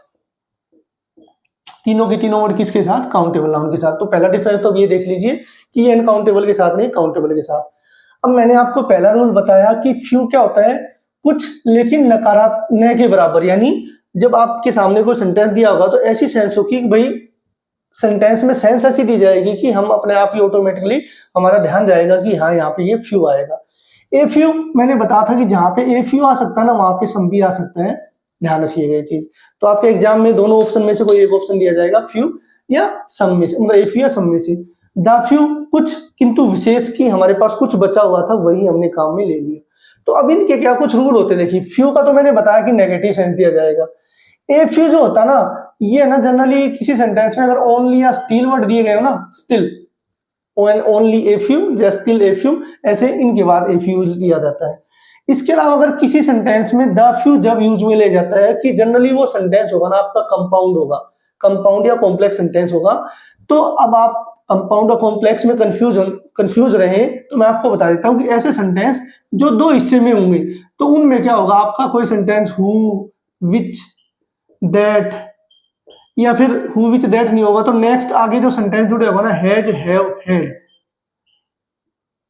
तीनों के तीनों वर्ड किसके साथ, काउंटेबल नाउन के साथ। तो पहला डिफरेंस तो ये देख लीजिए कि ये अनकाउंटेबल के साथ नहीं, काउंटेबल के साथ। अब मैंने आपको पहला रूल बताया कि फ्यू क्या होता है, कुछ लेकिन नकारात्मक न के बराबर। यानी जब आपके सामने कोई सेंटेंस दिया होगा तो ऐसी सेंस होगी कि भाई सेंटेंस में सेंस ऐसी दी जाएगी कि हम अपने आप ही ऑटोमेटिकली हमारा ध्यान जाएगा कि हाँ यहाँ पे ये फ्यू आएगा। ए फ्यू मैंने बताया था कि जहाँ पे ए फ्यू आ सकता है ना वहां पे सम भी आ सकता है, ध्यान रखिएगा ये चीज। तो आपके एग्जाम में दोनों ऑप्शन में से कोई एक ऑप्शन दिया जाएगा, फ्यू या सम में से, मतलब ए फ्यू या सम में से। द फ्यू कुछ किंतु विशेष, की हमारे पास कुछ बचा हुआ था वही हमने काम में ले लिया। तो अब इनके क्या कुछ रूल होते हैं। देखिए फ्यू का तो मैंने बताया कि नेगेटिव सेंस दिया जाएगा। ए फ्यू जो होता ना, ये ना जनरली किसी सेंटेंस में अगर ओनली या स्टिल वर्ड दिए गए हो ना, स्टिल ओनली ए फ्यू या स्टिल ए फ्यू, ऐसे इनके बाद ए फ्यू लिया जाता है। इसके अलावा अगर किसी सेंटेंस में द फ्यू जब यूज में ले जाता है कि जनरली वो सेंटेंस होगा ना आपका कंपाउंड होगा, कंपाउंड या कॉम्प्लेक्स सेंटेंस होगा। तो अब आप कंपाउंड और कॉम्प्लेक्स में कंफ्यूज रहे तो मैं आपको बता देता हूं कि ऐसे सेंटेंस जो दो हिस्से में होंगे तो उनमें क्या होगा, आपका कोई सेंटेंस हु विच दैट, या फिर हु विच दैट नहीं होगा तो नेक्स्ट आगे जो सेंटेंस जुड़े होगा ना, हैज हैव हैड,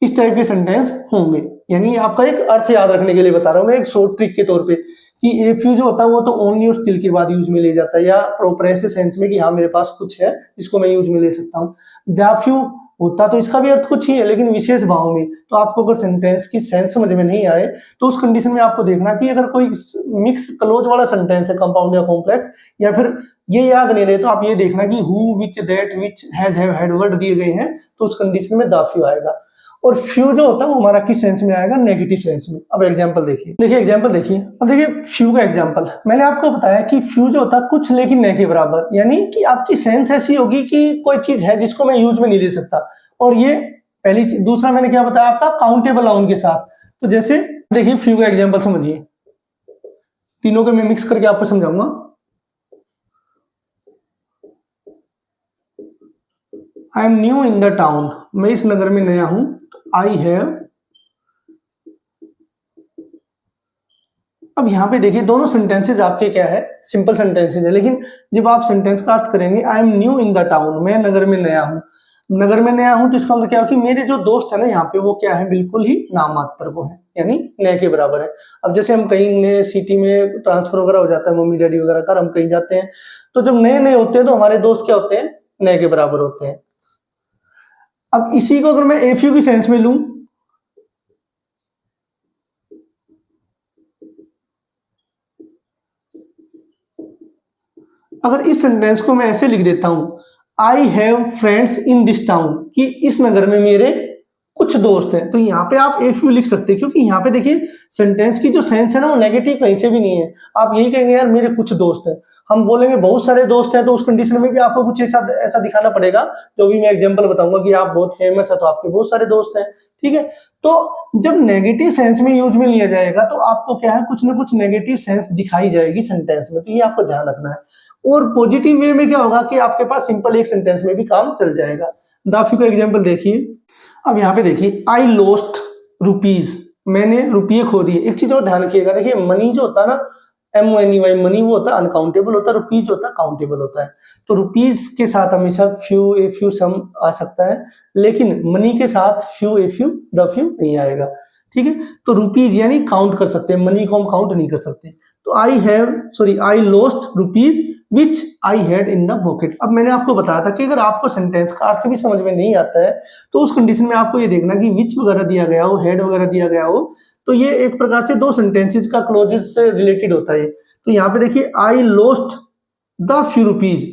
इस टाइप के सेंटेंस होंगे। यानी आपका एक अर्थ याद रखने के लिए बता रहा हूं मैं, एक शॉर्ट ट्रिक के तौर पे, कि ए फ्यू जो होता है वो तो ओनली और स्टिल के बाद यूज में ले जाता है, या प्रॉपर ऐसे सेंस में कि हाँ मेरे पास कुछ है जिसको मैं यूज में ले सकता हूँ। द फ्यू होता तो इसका भी अर्थ कुछ ही है लेकिन विशेष भाव में। तो आपको अगर सेंटेंस की सेंस समझ में नहीं आए तो उस कंडीशन में आपको देखना कि अगर कोई मिक्स क्लोज वाला सेंटेंस है, कंपाउंड या कॉम्प्लेक्स, या फिर ये याद नहीं रहे तो आप ये देखना कि who which that which has have had word दिए गए हैं तो उस कंडीशन में द फ्यू आएगा। और फ्यू जो होता है वो हमारा किस सेंस में आएगा, नेगेटिव सेंस में। अब एग्जांपल देखिए एग्जांपल देखिए। अब देखिए फ्यू का एग्जांपल मैंने आपको बताया कि फ्यू जो होता है कुछ लेकिन न के बराबर, यानी कि आपकी सेंस ऐसी होगी कि कोई चीज है जिसको मैं यूज में नहीं ले सकता। और ये पहली चीज। दूसरा मैंने क्या बताया आपका, काउंटेबल नाउन के साथ। तो जैसे देखिए फ्यू का एग्जांपल समझिए, तीनों को मैं मिक्स करके आपको समझाऊंगा। I am new in the town, मैं इस नगर में नया हूं। आई हैव, अब यहां पे देखिए दोनों सेंटेंसेस आपके क्या है, सिंपल सेंटेंसेस है, लेकिन जब आप सेंटेंस का अर्थ करेंगे I am new in the town, मैं नगर में नया हूं। नगर में नया हूं तो इसका मतलब क्या हो कि मेरे जो दोस्त है ना यहाँ पे वो क्या है, बिल्कुल ही नाम मात्र को है, यानी नए के बराबर है। अब जैसे हम कहीं नए सिटी में ट्रांसफर वगैरह हो जाता है, मम्मी डैडी वगैरह का, हम कहीं जाते हैं तो जब नए नए होते हैं तो हमारे दोस्त क्या होते हैं, नए के बराबर होते हैं। अब इसी को अगर मैं ए फ्यू की सेंस में लूं, अगर इस सेंटेंस को मैं ऐसे लिख देता हूं, I have friends in this town, कि इस नगर में मेरे कुछ दोस्त हैं, तो यहाँ पे आप ए फ्यू लिख सकते हैं, क्योंकि यहाँ पे देखिए सेंटेंस की जो सेंस है ना वो नेगेटिव कहीं से भी नहीं है। आप यही कहेंगे यार मेरे कुछ दोस्त हैं, हम बोलेंगे बहुत सारे दोस्त हैं तो उस कंडीशन में भी आपको कुछ ऐसा दिखाना पड़ेगा, जो भी मैं एग्जांपल बताऊंगा कि आप बहुत फेमस है तो आपके बहुत सारे दोस्त हैं, ठीक है। तो जब नेगेटिव सेंस में यूज में लिया जाएगा तो आपको क्या है, कुछ ना कुछ नेगेटिव सेंस दिखाई जाएगी सेंटेंस में, तो ये आपको ध्यान रखना है। और पॉजिटिव वे में क्या होगा कि आपके पास सिंपल एक सेंटेंस में भी काम चल जाएगा। द फ्यू का एग्जांपल देखिए। अब यहाँ पे देखिए, आई लॉस्ट रुपीज, मैंने रुपये खो दिए। एक चीज और ध्यान रखिएगा, देखिए मनी जो होता है ना, MONEY, मनी वो होता है अनकाउंटेबल होता है, रुपीज जो होता है काउंटेबल होता है। तो रुपीज के साथ हमेशा फ्यू, ए फ्यू, सम आ सकता है, लेकिन मनी के साथ few, a few, the few नहीं आएगा। ठीक है, तो रुपीज यानी काउंट कर सकते हैं, मनी को हम काउंट नहीं कर सकते। तो I lost rupees which I had in the pocket. अब मैंने आपको बताया था कि अगर आपको सेंटेंस का अर्थ भी समझ में नहीं आता है तो उस कंडीशन में आपको ये देखना कि विच वगैरह दिया गया हो, हेड वगैरह दिया गया हो, तो ये एक प्रकार से दो सेंटेंसेस का क्लोजेस से रिलेटेड होता है। तो यहाँ पे देखिए, I lost the few rupees,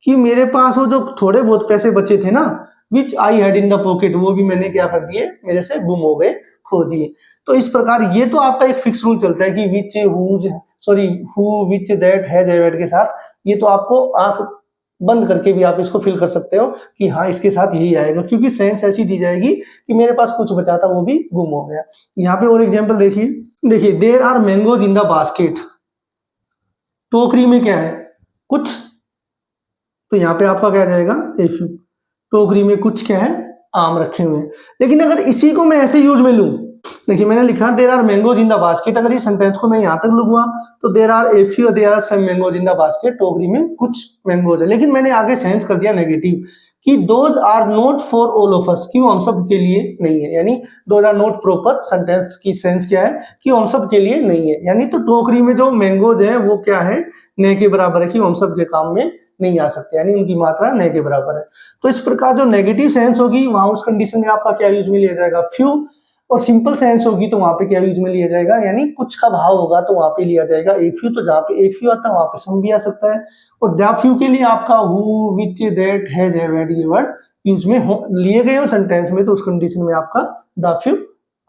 कि मेरे पास वो जो थोड़े बहुत पैसे बचे थे ना, which I had in the pocket, वो भी मैंने क्या कर दिए, मेरे से गुम हो गए, खो दिए। तो इस प्रकार ये तो आपका एक फिक्स रूल चलता है कि which, who, which, that, has, had के साथ, ये तो आपको आंख बंद करके भी आप इसको फिल कर सकते हो कि हाँ इसके साथ यही आएगा, क्योंकि सेंस ऐसी दी जाएगी कि मेरे पास कुछ बचा था वो भी गुम हो गया। यहाँ पे और एग्जांपल देखिए, there are mangoes in the basket, टोकरी में क्या है, कुछ, तो यहाँ पे आपका क्या जाएगा, ए फ्यू। टोकरी में कुछ क्या है, आम रखे हुए हैं। लेकिन अगर इसी को मैं ऐसे यूज में लूं, देखिए मैंने लिखा there are mangoes in the basket, अगर इस सेंटेंस को मैं यहाँ तक लूंगा तो there are a few, there are some mangoes in the basket, टोकरी में कुछ मैंगोज है। लेकिन मैंने आगे सेंस कर दिया नेगेटिव कि those are not for all of us, कि वो हम सब के लिए नहीं है, यानी those are not proper. Sentence की सेंस क्या है कि वो हम सब के लिए नहीं है, यानी तो टोकरी में जो मैंगोज है वो क्या है, न के बराबर है, कि वो हम सब के काम में नहीं आ सकते, यानी उनकी मात्रा न के बराबर है। तो इस प्रकार जो नेगेटिव सेंस होगी वहां उस कंडीशन में आपका क्या यूज में लिया जाएगा, फ्यू। और सिंपल सेंस होगी तो वहां पे क्या यूज में लिया जाएगा, यानी कुछ का भाव होगा तो वहां पे लिया जाएगा ए फ्यू। तो जहाँ पे ए फ्यू आता है वहां पे सम भी आ सकता है। और द फ्यू के लिए आपका who, which, that, has, had, ये वर्ड यूज में लिए गए हो सेंटेंस में, तो उस कंडीशन में आपका द फ्यू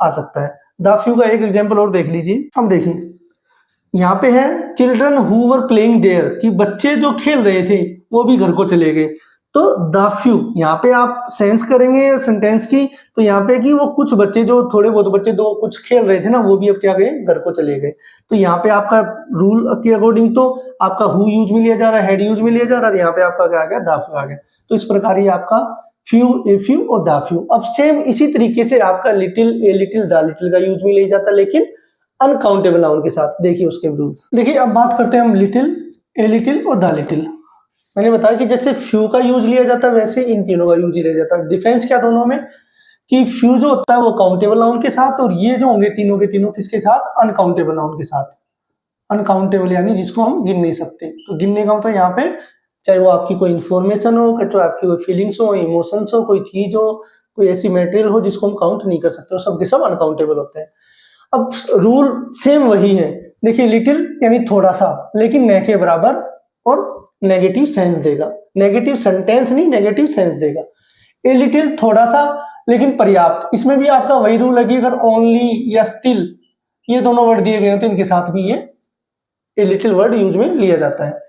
आ सकता है। द फ्यू का एक एग्जाम्पल और देख लीजिए। हम देखिए यहाँ पे है children who were playing there, कि बच्चे जो खेल रहे थे वो भी घर को चले गए। तो द फ्यू यहाँ पे आप सेंस करेंगे सेंटेंस की, तो यहाँ पे कि वो कुछ बच्चे, जो थोड़े बहुत बच्चे दो कुछ खेल रहे थे ना, वो भी अब क्या गए, घर को चले गए। तो यहाँ पे आपका रूल के अकॉर्डिंग तो आपका हु यूज में लिया जा रहा है, हेड यूज में लिया जा रहा है, यहाँ पे आपका क्या आ गया, द फ्यू आ गया। तो इस प्रकार ये आपका फ्यू, ए फ्यू और द फ्यू। अब सेम इसी तरीके से आपका little, a little, the little का यूज में लिया जाता है, लेकिन अनकाउंटेबल नाउन के साथ। देखिए उसके रूल्स। देखिए अब बात करते हैं हम लिटिल, ए लिटिल और द लिटिल। मैंने बताया कि जैसे फ्यू का यूज लिया जाता है वैसे इन तीनों का यूज लिया जाता है। डिफरेंस क्या दोनों में, कि फ्यू जो होता है वो काउंटेबल नाउन के साथ, और ये जो होंगे तीनों के तीनों किसके साथ, अनकाउंटेबल नाउन के साथ। अनकाउंटेबल यानी जिसको हम गिन नहीं सकते। तो गिनने का मतलब यहाँ पे चाहे वो आपकी कोई इन्फॉर्मेशन हो, चाहे आपकी कोई फीलिंग्स हो, इमोशंस हो, कोई चीज हो, कोई ऐसी मटेरियल हो जिसको हम काउंट नहीं कर सकते, वो सब के सब अनकाउंटेबल होते हैं। अब रूल सेम वही है। देखिए लिटिल यानी थोड़ा सा, लेकिन न के बराबर, और नेगेटिव सेंस देगा, नेगेटिव सेंटेंस नहीं, नेगेटिव सेंस देगा। ए लिटिल थोड़ा सा लेकिन पर्याप्त, इसमें भी आपका वही रूल है कि अगर ओनली या स्टिल ये दोनों वर्ड दिए गए हैं तो इनके साथ भी ये ए लिटिल वर्ड यूज में लिया जाता है।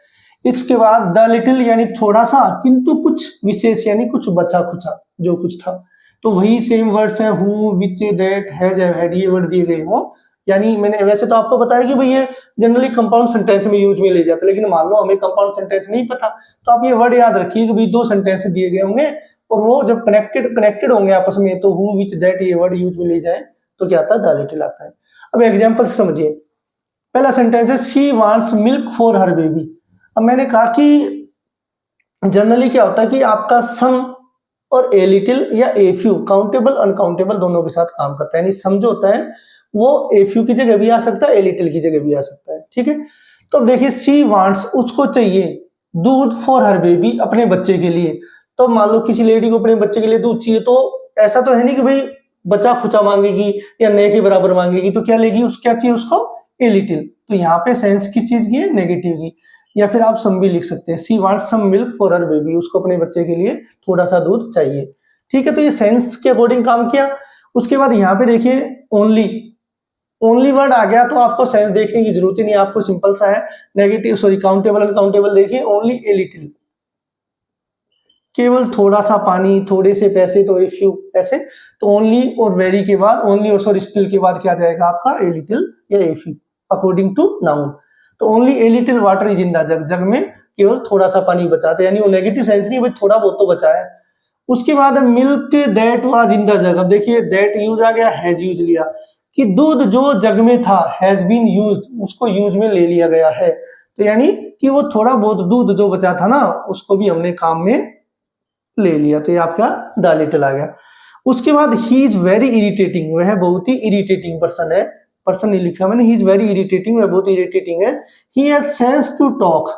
इसके बाद द लिटिल यानी थोड़ा सा किंतु कुछ विशेष, यानी कुछ बचा खुचा जो कुछ था। तो वही सेम वर्ड्स हैं, who, which, that, has, had, ये वर्ड दिए गए हो। यानी मैंने वैसे तो आपको बताया कि भाई ये जनरली कंपाउंड सेंटेंस में यूज में ले जाता है, लेकिन मान लो हमें कंपाउंड सेंटेंस नहीं पता, तो आप ये वर्ड याद रखिए कि भाई दो सेंटेंस दिए गए होंगे और वो जब कनेक्टेड होंगे आपस में, तो हु, विच, दैट ये वर्ड यूज में ले जाए तो क्या आता है, द लिटिल आता है। अब एग्जाम्पल समझिए। पहला सेंटेंस है she wants milk for her baby. अब मैंने कहा कि जनरली क्या होता है कि आपका सम और ए लिटिल या ए फ्यू काउंटेबल अनकाउंटेबल दोनों के साथ काम करता है। यानी सम जो होता है वो ए फ्यू की जगह भी आ सकता है, ए लिटिल की जगह भी आ सकता है। ठीक है, तो अब देखिए सी वांट्स, उसको चाहिए दूध फॉर हर बेबी, अपने बच्चे के लिए। तो मान लो किसी लेडी को अपने बच्चे के लिए दूध चाहिए, तो ऐसा तो है नहीं कि भाई बचा खुचा मांगेगी या नए के बराबर मांगेगी, तो क्या लेगी, क्या चाहिए उसको, ए लिटिल। तो यहाँ पे सेंस किस चीज की है, नेगेटिव की। या फिर आप सम भी लिख सकते हैं, she wants some milk for her baby, उसको अपने बच्चे के लिए थोड़ा सा दूध चाहिए। ठीक है, तो ये सेंस के अकॉर्डिंग काम किया। उसके बाद यहाँ पे देखिए ओनली वर्ड आ गया, तो आपको सेंस देखने की जरूरत ही नहीं, आपको सिंपल सा है नेगेटिव, काउंटेबल अनकाउंटेबल। देखिए ओनली ए लिटिल, केवल थोड़ा सा पानी, थोड़े से पैसे, तो ए फ्यू ऐसे। तो ओनली और वेरी के बाद, ओनली और स्टिल के बाद क्या जाएगा आपका, ए लिटिल या a few according to noun. तो only a little water is in the jug, jug में केवल थोड़ा सा पानी बचा, तो यानी वो नेगेटिव सेंस नहीं, भाई थोड़ा बहुत तो बचा है। उसके बाद milk that was in the जग, अब देखिए दैट यूज आ गया, हैज यूज लिया, कि दूध जो जग में था, हैज बीन यूज्ड, उसको यूज में ले लिया गया है, तो यानी कि वो थोड़ा बहुत दूध जो बचा था ना उसको भी हमने काम में ले लिया, तो ये आपका द लिटिल आ गया। उसके बाद ही इज वेरी इरिटेटिंग, वह बहुत ही इरिटेटिंग पर्सन है, पर्सन नहीं लिखा मैंने, ही इज वेरी इरिटेटिंग, वह बहुत इरिटेटिंग है। He has sense to talk,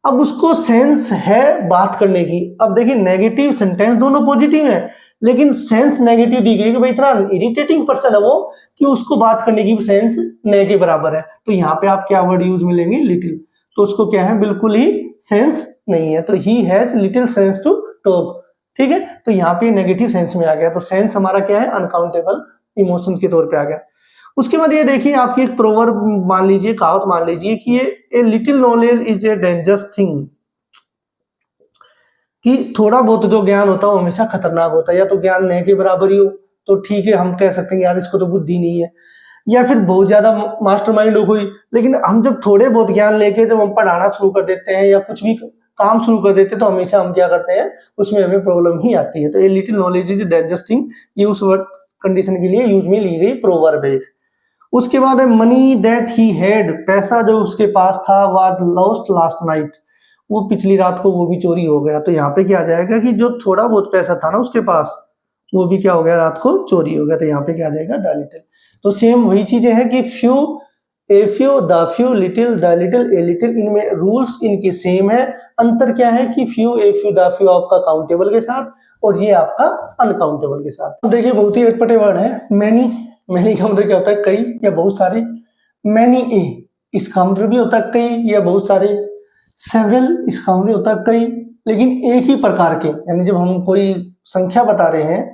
अब उसको सेंस है बात करने की। अब देखिए नेगेटिव सेंटेंस दोनों पॉजिटिव है, लेकिन सेंस नेगेटिव दी गई कि भाई इतना इरिटेटिंग पर्सन है वो कि उसको बात करने की सेंस न के बराबर है, तो यहाँ पे आप क्या वर्ड यूज मिलेंगे, लिटिल, तो उसको क्या है, बिल्कुल ही सेंस नहीं है, तो he has little sense to talk, ठीक है, तो यहाँ पे नेगेटिव सेंस में आ गया, तो सेंस हमारा क्या है, अनकाउंटेबल इमोशंस के तौर पे आ गया। उसके बाद ये देखिए आपकी एक प्रोवर्ब मान लीजिए, कहावत मान लीजिए कि ये a little knowledge is a dangerous thing, कि थोड़ा बहुत जो ज्ञान होता है वो हमेशा खतरनाक होता है, या तो ज्ञान न के बराबर ही हो तो ठीक है, हम कह सकते हैं यार इसको तो बुद्धि नहीं है, या फिर बहुत ज्यादा मास्टरमाइंड हो कोई, लेकिन हम जब थोड़े बहुत ज्ञान लेके जब हम पढ़ाना शुरू कर देते हैं या कुछ भी काम शुरू कर देते हैं तो हमेशा हम क्या करते हैं, उसमें हमें प्रॉब्लम ही आती है। तो a little knowledge is dangerous thing, ये उस वर्ड कंडीशन के लिए यूज में ली गई प्रोवर्ब है। उसके बाद है मनी दैट ही हैड, पैसा जो उसके पास था, वाज लॉस्ट लास्ट नाइट, वो पिछली रात को वो भी चोरी हो गया, तो यहाँ पे क्या आ जाएगा कि जो थोड़ा बहुत पैसा था ना उसके पास वो भी क्या हो गया, रात को चोरी हो गया, तो यहाँ पे क्या आ जाएगा, द लिटिल। तो सेम वही चीजें हैं कि few, a few, the few, little, the little, a little, इनमें रूल्स इनके सेम है, अंतर क्या है कि few, a few, the few आपका काउंटेबल के साथ और ये आपका अनकाउंटेबल के साथ। तो देखिए बहुत ही अटपटे वर्ड है, मैनी, मैनी का मतलब क्या होता है, कई या बहुत सारे, मैनी ए इसका मतलब भी होता है कई या बहुत सारे, सेवरल इसका मतलब होता है कई लेकिन एक ही प्रकार के, यानी जब हम कोई संख्या बता रहे हैं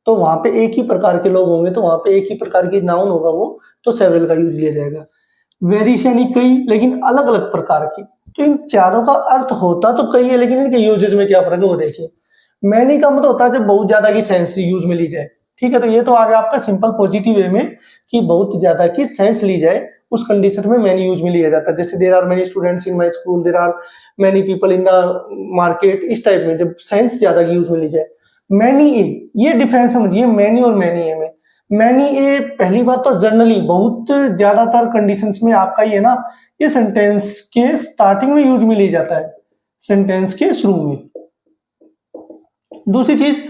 तो वहां पे एक ही प्रकार के लोग होंगे, तो वहां पे एक ही प्रकार की नाउन होगा वो, तो सेवरल का यूज लिया जाएगा। वेरियस यानी कई लेकिन अलग अलग प्रकार की, तो इन चारों का अर्थ होता तो कई है लेकिन इनके यूजेज में क्या फर्क है वो देखिए। मैनी का मतलब होता है जब बहुत ज्यादा की सेंस यूज में ली जाए, ठीक है, तो ये तो आ गया आपका सिंपल पॉजिटिव वे में कि बहुत ज्यादा की सेंस ली जाए, उस कंडीशन में मैनी यूज में लिया जाता है। जैसे there are many students in my school, there are many people in the market, इस टाइप में जब सेंस ज्यादा की यूज में ली जाए। मैनी ए, ये डिफरेंस समझिए मैनी और मैनी ए में। मैनी ए पहली बात तो जनरली बहुत ज्यादातर कंडीशंस में आपका ये ना, ये सेंटेंस के स्टार्टिंग में यूज में लिया जाता है, सेंटेंस के शुरू में। दूसरी चीज,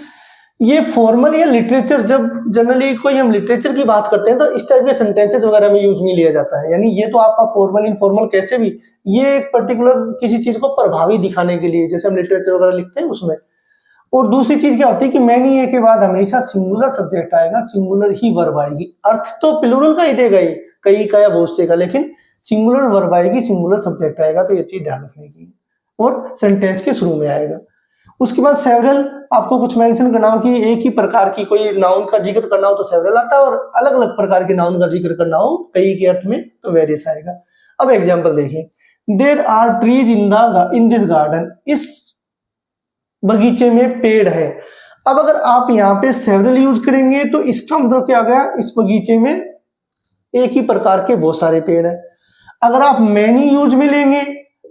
ये फॉर्मल या लिटरेचर, जब जनरली कोई हम लिटरेचर की बात करते हैं तो इस टाइप के सेंटेंसेस वगैरह में यूज में लिया जाता है, यानी ये तो आपका फॉर्मल इनफॉर्मल कैसे भी, ये एक पर्टिकुलर किसी चीज को प्रभावी दिखाने के लिए, जैसे हम लिटरेचर वगैरह लिखते हैं उसमें। और दूसरी चीज क्या होती है कि मैनी ए के बाद हमेशा सिंगुलर सब्जेक्ट आएगा, सिंगुलर ही वर्ब आएगी, अर्थ तो प्लूरल का ही देगा ही, कई का या बहुत से का, लेकिन सिंगुलर वर्ब आएगी, सिंगुलर सब्जेक्ट आएगा, तो ये चीज ध्यान रखने की, और सेंटेंस के शुरू में आएगा। उसके बाद सेवरल, आपको कुछ मेंशन करना हो कि एक ही प्रकार की कोई नाउन का जिक्र करना हो तो सेवरल आता है, और अलग अलग प्रकार के नाउन का जिक्र करना हो कई के अर्थ में तो वेरियस आएगा। अब एग्जांपल देखिए, there are trees in this garden, इस बगीचे में पेड़ है। अब अगर आप यहाँ पे सेवरल यूज करेंगे तो इसका मतलब क्या आ गया, इस बगीचे में एक ही प्रकार के बहुत सारे पेड़ है। अगर आप मैनी यूज में लेंगे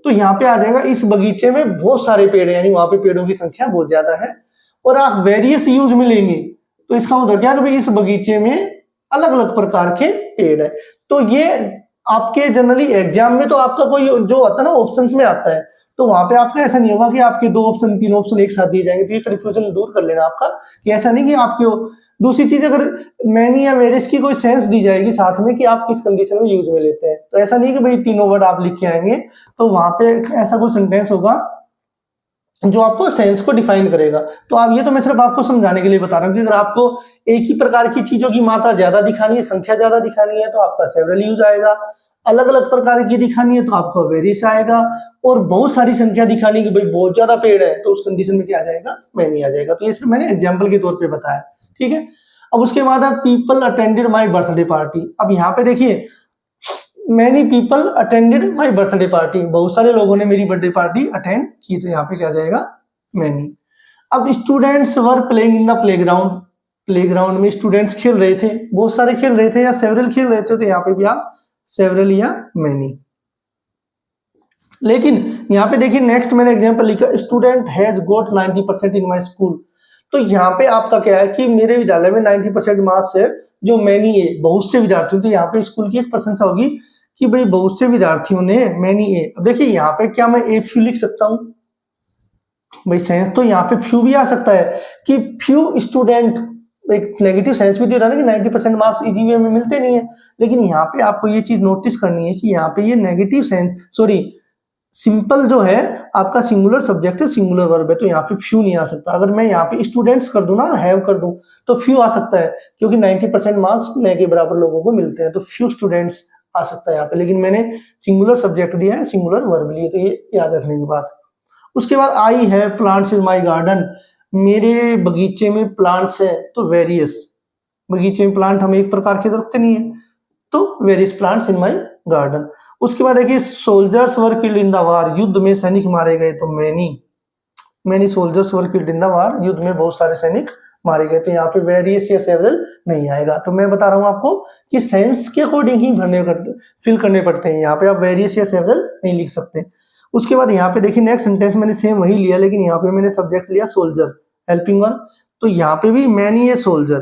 तो यहाँ पे आ जाएगा इस बगीचे में बहुत सारे पेड़ है, यानी वहां पे पेड़ों की संख्या बहुत ज्यादा है। और आप वेरियस यूज में लेंगे तो इसका मतलब क्या है कि इस बगीचे में अलग अलग प्रकार के पेड़ है। तो ये आपके जनरली एग्जाम में तो आपका कोई जो होता है ना ऑप्शंस में आता है, तो वहां पे आपका ऐसा नहीं होगा कि आपके दो ऑप्शन तीन ऑप्शन एक साथ दिए जाएंगे, तो ये कंफ्यूजन दूर कर लेना आपका कि ऐसा नहीं कि आपके। दूसरी चीज, अगर मैनी या वेरियस की कोई सेंस दी जाएगी साथ में कि आप किस कंडीशन में यूज में लेते हैं, तो ऐसा नहीं कि भाई तीनों वर्ड आप लिख के आएंगे, तो वहां पे ऐसा कोई सेंटेंस होगा जो आपको सेंस को डिफाइन करेगा। तो आप ये तो मैं सिर्फ आपको समझाने के लिए बता रहा हूँ कि अगर आपको एक ही प्रकार की चीजों की मात्रा ज्यादा दिखानी है, संख्या ज्यादा दिखानी है, तो आपका सेवरल यूज आएगा। अलग अलग प्रकार की दिखानी है तो आपको वेरियस आएगा। और बहुत सारी संख्या दिखानी कि भाई बहुत ज्यादा पेड़ है, तो उस कंडीशन में क्या आ जाएगा, मैनी आ जाएगा। तो ये सिर्फ मैंने एग्जाम्पल के तौर पर बताया, ठीक है। अब उसके बाद people attended my birthday party. अब यहाँ पे देखिए many people attended my birthday party, बहुत सारे लोगों ने मेरी बर्थडे पार्टी अटेंड की, तो यहाँ पे क्या जाएगा, मैनी। अब students were playing in the playground, playground में स्टूडेंट्स खेल रहे थे, बहुत सारे खेल रहे थे या सेवरल खेल रहे थे, तो यहाँ पे भी आप सेवरल या मैनी। लेकिन यहाँ पे देखिए नेक्स्ट मैंने एग्जांपल लिखा, student has got 90% in my school. तो यहाँ पे आपका क्या है कि मेरे विद्यालय में 90% मार्क्स है, जो मैनी ए बहुत से विद्यार्थियों, तो यहाँ पे स्कूल की एक प्रशंसा होगी कि भाई बहुत से विद्यार्थियों ने मैनी ए। अब देखिए यहाँ पे क्या मैं ए फ्यू लिख सकता हूँ भाई, सेंस तो यहाँ पे फ्यू भी आ सकता है कि फ्यू स्टूडेंट, एक नेगेटिव सेंस भी दे रहा है ना कि 90% मार्क्स इजी वे में मिलते नहीं है। लेकिन यहाँ पे आपको ये चीज नोटिस करनी है कि यहाँ पे ये नेगेटिव सेंस, सॉरी सिंपल जो है आपका सिंगुलर सब्जेक्ट है, सिंगुलर वर्ब है, तो यहाँ पे फ्यू नहीं आ सकता। अगर मैं यहाँ पे स्टूडेंट्स कर दूं ना, हैव कर दूं, तो फ्यू आ सकता है, क्योंकि 90% मार्क्स न के बराबर लोगों को मिलते हैं, तो फ्यू स्टूडेंट्स आ सकता है यहाँ पे। लेकिन मैंने सिंगुलर सब्जेक्ट दिया है, सिंगुलर वर्ब लिए, तो ये याद रखने की बात। उसके बाद आई है प्लांट्स इन माई गार्डन, मेरे बगीचे में प्लांट्स है, तो वेरियस, बगीचे में प्लांट हम एक प्रकार के तो रखते नहीं है, तो various plants in my garden. उसके बाद देखिए soldiers were killed in the war, युद्ध में सैनिक मारे गए, तो many soldiers were killed in the war, युद्ध में बहुत सारे सैनिक मारे गए, तो यहाँ पे वेरियस या सेवरल नहीं आएगा। तो मैं बता रहा हूँ आपको कि सेंस के अकॉर्डिंग ही फिल करने पड़ते हैं, यहाँ पे आप वेरियस या सेवरल नहीं लिख सकते। उसके बाद यहाँ पे देखिए नेक्स्ट सेंटेंस मैंने सेम वही लिया, लेकिन यहाँ पे मैंने सब्जेक्ट लिया सोल्जर, हेल्पिंग वन, तो यहाँ पे भी मैनी ए सोल्जर,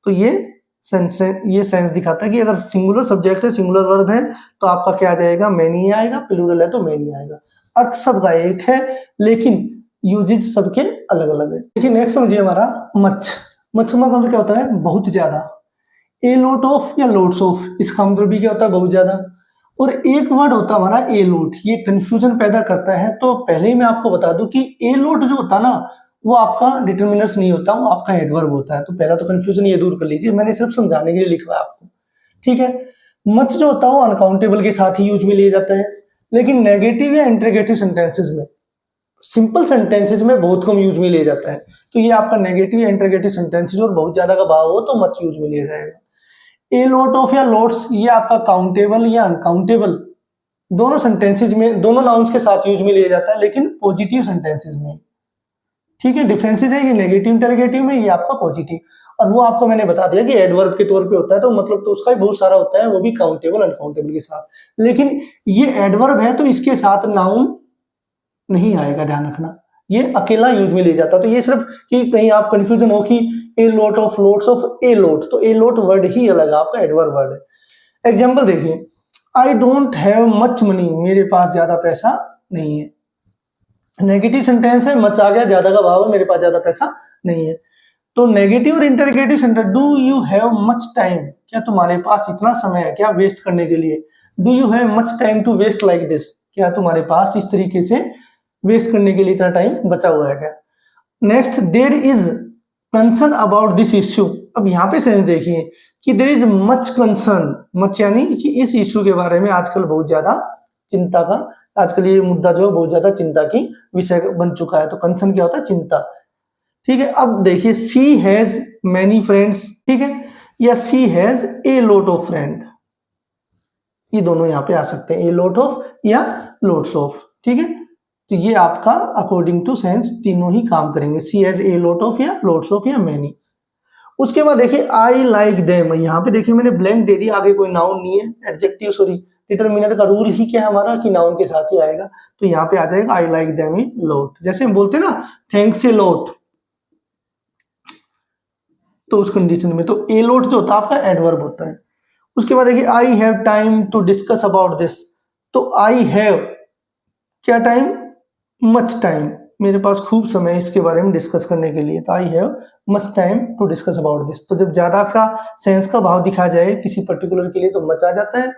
तो ये सेंस दिखाता है कि अगर सिंगुलर सब्जेक्ट है, सिंगुलर वर्ब है, तो आपका क्या आ जाएगा, मैनी आएगा, प्लूरल है तो मैनी आएगा। अर्थ सबका एक है, लेकिन यूजेज सबके अलग अलग है। देखिए नेक्स्ट समझिए हमारा मच। मच का मतलब क्या होता है, बहुत ज्यादा। ए लोट ऑफ या लोट्स ऑफ, इसका मतलब भी क्या होता है, बहुत ज्यादा। और एक वर्ड होता है हमारा ए लोट, ये कंफ्यूजन पैदा करता है। तो पहले ही मैं आपको बता दूं कि ए लोट जो होता है ना, वो आपका डिटर्मिनर्स नहीं होता, वो आपका एडवर्ब होता है। तो पहला तो कंफ्यूजन ये दूर कर लीजिए, मैंने सिर्फ समझाने के लिए लिखा है आपको, ठीक है। मच जो होता है वो अनकाउंटेबल के साथ ही यूज में लिया जाता है, लेकिन नेगेटिव या इंटरगेटिव सेंटेंसेस में, सिंपल सेंटेंसेस में बहुत कम यूज में लिया जाता है। तो ये आपका नेगेटिव या इंटरगेटिव सेंटेंसेस और बहुत ज्यादा का भाव हो तो मच यूज में लिया जाएगा। ए लॉट ऑफ या लॉट्स, ये आपका काउंटेबल या अनकाउंटेबल दोनों सेंटेंसेस में, दोनों नाउन्स के साथ यूज में लिया जाता है, लेकिन पॉजिटिव सेंटेंसेस में, ठीक है। डिफरेंसेस है, ये नेगेटिव इंटरगेटिव में, ये आपका पॉजिटिव। और वो आपको मैंने बता दिया कि एडवर्ब के तौर पे होता है, तो मतलब तो उसका भी बहुत सारा होता है, वो भी काउंटेबल अनकाउंटेबल के साथ। लेकिन ये एडवर्ब है तो इसके साथ नाउन नहीं आएगा, ध्यान रखना, ये अकेला यूज में ले जाता। तो ये सिर्फ कि कहीं आप कंफ्यूजन हो कि ए lot of, lots of, a lot, तो ए लॉट वर्ड ही अलग है, आपका एडवर्ब वर्ड है। एग्जांपल देखिए, आई डोंट हैव मच मनी, मेरे पास ज्यादा पैसा नहीं है। नेगेटिव सेंटेंस है, मच आ गया, ज्यादा का भाव है, मेरे पास ज्यादा पैसा नहीं है। तो नेगेटिव और interrogative sentence, do you have much time, क्या तुम्हारे पास इतना समय है क्या वेस्ट करने के लिए। Do you have much time to waste like this, क्या तुम्हारे पास इस तरीके से वेस्ट करने के लिए इतना टाइम बचा हुआ है क्या। Next, there is concern about this issue. अब यहाँ पे सेंस देखिए कि there is much concern, much यानी कि इस इश्यू के बारे में आजकल बहुत ज्यादा चिंता का, आजकल ये मुद्दा जो है बहुत ज्यादा चिंता की विषय बन चुका है। तो कंसर्न क्या होता है, चिंता, ठीक है। अब देखिए, सी हैज मैनी फ्रेंड्स, ठीक है, या she has a lot of friend, ये दोनों यहाँ पे आ सकते हैं, ए लॉट ऑफ या लोट्स ऑफ, ठीक है। तो ये आपका अकॉर्डिंग टू सेंस तीनों ही काम करेंगे, सी हैज ए लॉट ऑफ या लोट्स ऑफ या मैनी। उसके बाद देखिए, आई लाइक देम, यहाँ पे देखिए मैंने ब्लैंक दे दिया, आगे कोई नाउन नहीं है, एडजेक्टिव, सॉरी डिटरमिनर का रूल ही क्या है हमारा कि नाउन के साथ ही आएगा। तो यहाँ पे आ जाएगा I like them a lot, जैसे हम बोलते हैं ना थैंक्स ए लॉट, तो उस कंडीशन में तो ए लॉट जो होता है आपका एडवर्ब होता है। उसके बाद देखिए, I have time to discuss about this, तो आई हैव क्या टाइम, मच टाइम, मेरे पास खूब समय है इसके बारे में डिस्कस करने के लिए, तो I have much time to discuss about this. तो जब ज्यादा का सेंस का भाव दिखा जाए किसी पर्टिकुलर के लिए तो मच आ जाता है।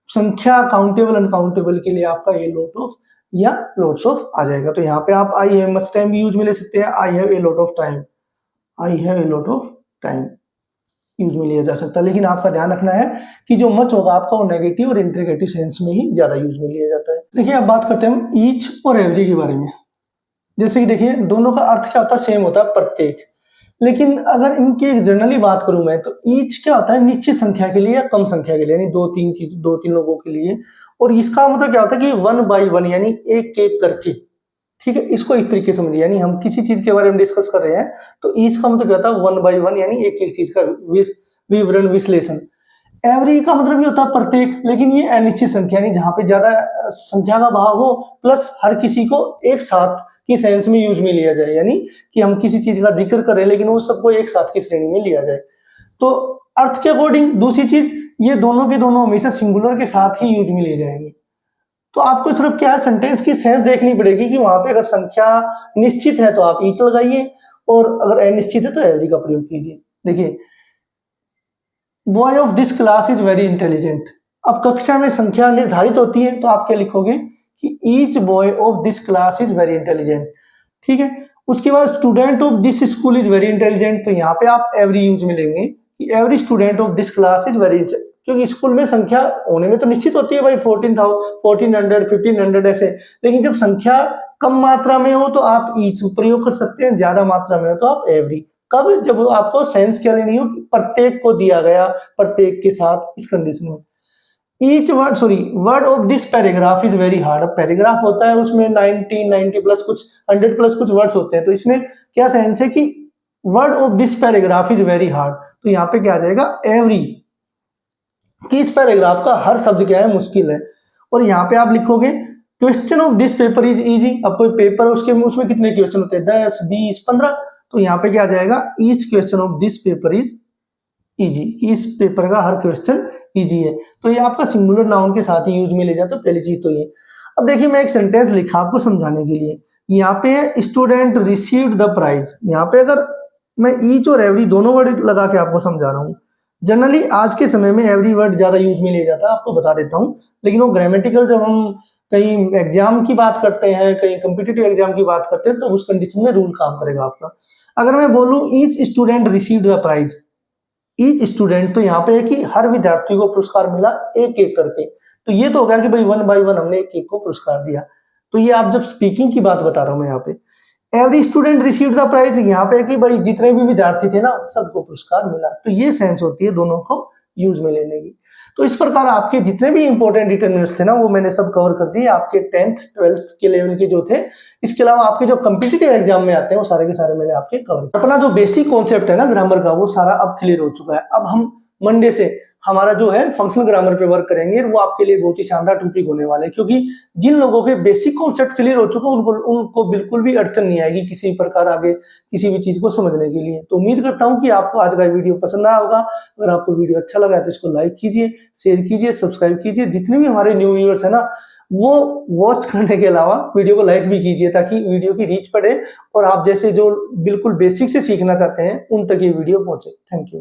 संख्या काउंटेबल अनकाउंटेबल के लिए आपका ए लॉट ऑफ या लोट्स ऑफ आ जाएगा। तो यहाँ पे आप आई हैव मच टाइम भी यूज में ले सकते हैं, I have a lot of time, I have a lot of time use में लिया जा सकता है। लेकिन आपका ध्यान रखना है कि जो मच होगा आपका वो नेगेटिव और इंटरगेटिव सेंस में ही ज्यादा यूज में लिया जाता है। देखिए अब बात करते हैं हम ईच और एवरी के बारे में। जैसे कि देखिए दोनों का अर्थ क्या होता है, सेम होता है, प्रत्येक। लेकिन अगर इनकी जनरली बात करूं मैं तो ईच क्या होता है, निश्चित संख्या के लिए या कम संख्या के लिए, यानी दो तीन लोगों के लिए। और इसका मतलब क्या होता है कि 1 by 1 यानी एक एक करके, ठीक है। इसको इस तरीके से समझिए, यानी हम किसी चीज के बारे में डिस्कस कर रहे हैं तो ईच का मतलब क्या होता है 1 by 1 यानी एक एक चीज का विवरण विश्लेषण। एवरी का मतलब ये होता है प्रत्येक, लेकिन ये अनिश्चित संख्या नहीं, जहां पे ज्यादा संख्या का भाव हो प्लस हर किसी को एक साथ की सेंस में यूज में लिया जाए, यानी कि हम किसी चीज का जिक्र करें लेकिन वो सबको एक साथ की श्रेणी में लिया जाए। तो अर्थ के अकॉर्डिंग दूसरी चीज, ये दोनों के दोनों हमेशा सिंगुलर के साथ ही यूज में लिए जाएंगे। तो आपको सिर्फ क्या है, सेंटेंस की सेंस देखनी पड़ेगी कि वहां पे अगर संख्या निश्चित है तो आप ईच लगाइए, और अगर अनिश्चित है तो एवरी का प्रयोग कीजिए। देखिए, boy of this class is very intelligent. अब कक्षा में संख्या निर्धारित होती है तो आप क्या लिखोगे कि each boy of this class is very intelligent. ठीक है, उसके बाद student of this school is very intelligent, तो यहाँ पे आप एवरी यूज में लेंगे कि every student of this class is very, क्योंकि स्कूल में संख्या होने में तो निश्चित होती है भाई 1400 1500 ऐसे, लेकिन जब संख्या कम मात्रा में हो तो आप ईच प्रयोग कर सकते हैं, ज्यादा मात्रा में हो तो आप एवरी। कब? जब आपको सेंस क्या लेनी हो कि प्रत्येक को दिया गया, प्रत्येक के साथ, इस कंडीशन में। Each word of this paragraph is very hard. Paragraph होता है उसमें 90 प्लस कुछ 100 प्लस कुछ वर्ड्स होते हैं, तो इसमें क्या सेंस है कि word of this paragraph is very hard, तो यहाँ पे क्या आ जाएगा एवरी, कि इस पैराग्राफ का हर शब्द क्या है, मुश्किल है। और यहाँ पे आप लिखोगे question of this paper is easy. अब कोई पेपर उसमें कितने क्वेश्चन होते हैं, 10 20 15, तो यहाँ पे क्या आ जाएगा each question of this paper is easy, कि इस पेपर का हर क्वेश्चन इजी है। तो ये आपका सिंगुलर नाउन के साथ ही यूज में ले जाता है, पहली चीज तो ये। अब देखिए, मैं एक सेंटेंस लिखा आपको समझाने के लिए, यहाँ पे स्टूडेंट रिसीव्ड द प्राइज। यहाँ पे अगर मैं ईच और एवरी दोनों वर्ड लगा के आपको समझा रहा हूँ, जनरली आज के समय में एवरी वर्ड ज्यादा यूज में ले जाता है, आपको बता देता हूँ, लेकिन वो ग्रामेटिकल जब हम कहीं एग्जाम की बात करते हैं, कहीं कॉम्पिटिटिव एग्जाम की बात करते हैं, तो उस कंडीशन में रूल काम करेगा आपका। अगर मैं बोलूं each student received the prize, each student, तो यहाँ पे है कि हर विद्यार्थी को पुरस्कार मिला एक एक करके, तो ये तो हो गया कि भाई 1 बाय 1 हमने एक एक को पुरस्कार दिया। तो ये आप जब स्पीकिंग की बात बता रहा हूं मैं यहाँ पे, every student received the prize, यहाँ पे कि भाई जितने भी विद्यार्थी थे ना सबको पुरस्कार मिला, तो ये सेंस होती है दोनों को यूज में लेने की। तो इस प्रकार आपके जितने भी इंपॉर्टेंट डिटरमिनेंट्स थे ना वो मैंने सब कवर कर दिए, आपके 10th 12th के लेवल के जो थे। इसके अलावा आपके जो कॉम्पिटिटिव एग्जाम में आते हैं वो सारे के सारे मैंने आपके कवर। अपना जो बेसिक कॉन्सेप्ट है ना ग्रामर का वो सारा अब क्लियर हो चुका है। अब हम मंडे से हमारा जो है फंक्शनल ग्रामर पे वर्क करेंगे, वो आपके लिए बहुत ही शानदार टॉपिक होने वाला है, क्योंकि जिन लोगों के बेसिक कॉन्सेप्ट क्लियर हो चुका है उनको बिल्कुल भी अड़चन नहीं आएगी किसी प्रकार आगे किसी भी चीज को समझने के लिए। तो उम्मीद करता हूं कि आपको आज का वीडियो पसंद आया होगा। अगर आपको वीडियो अच्छा लगा है तो इसको लाइक कीजिए, शेयर कीजिए, सब्सक्राइब कीजिए। जितने भी हमारे न्यू व्यूअर्स है ना वो वॉच करने के अलावा वीडियो को लाइक भी कीजिए, ताकि वीडियो की रीच बढ़े और आप जैसे जो बिल्कुल बेसिक से सीखना चाहते हैं उन तक ये वीडियो पहुंचे। Thank you.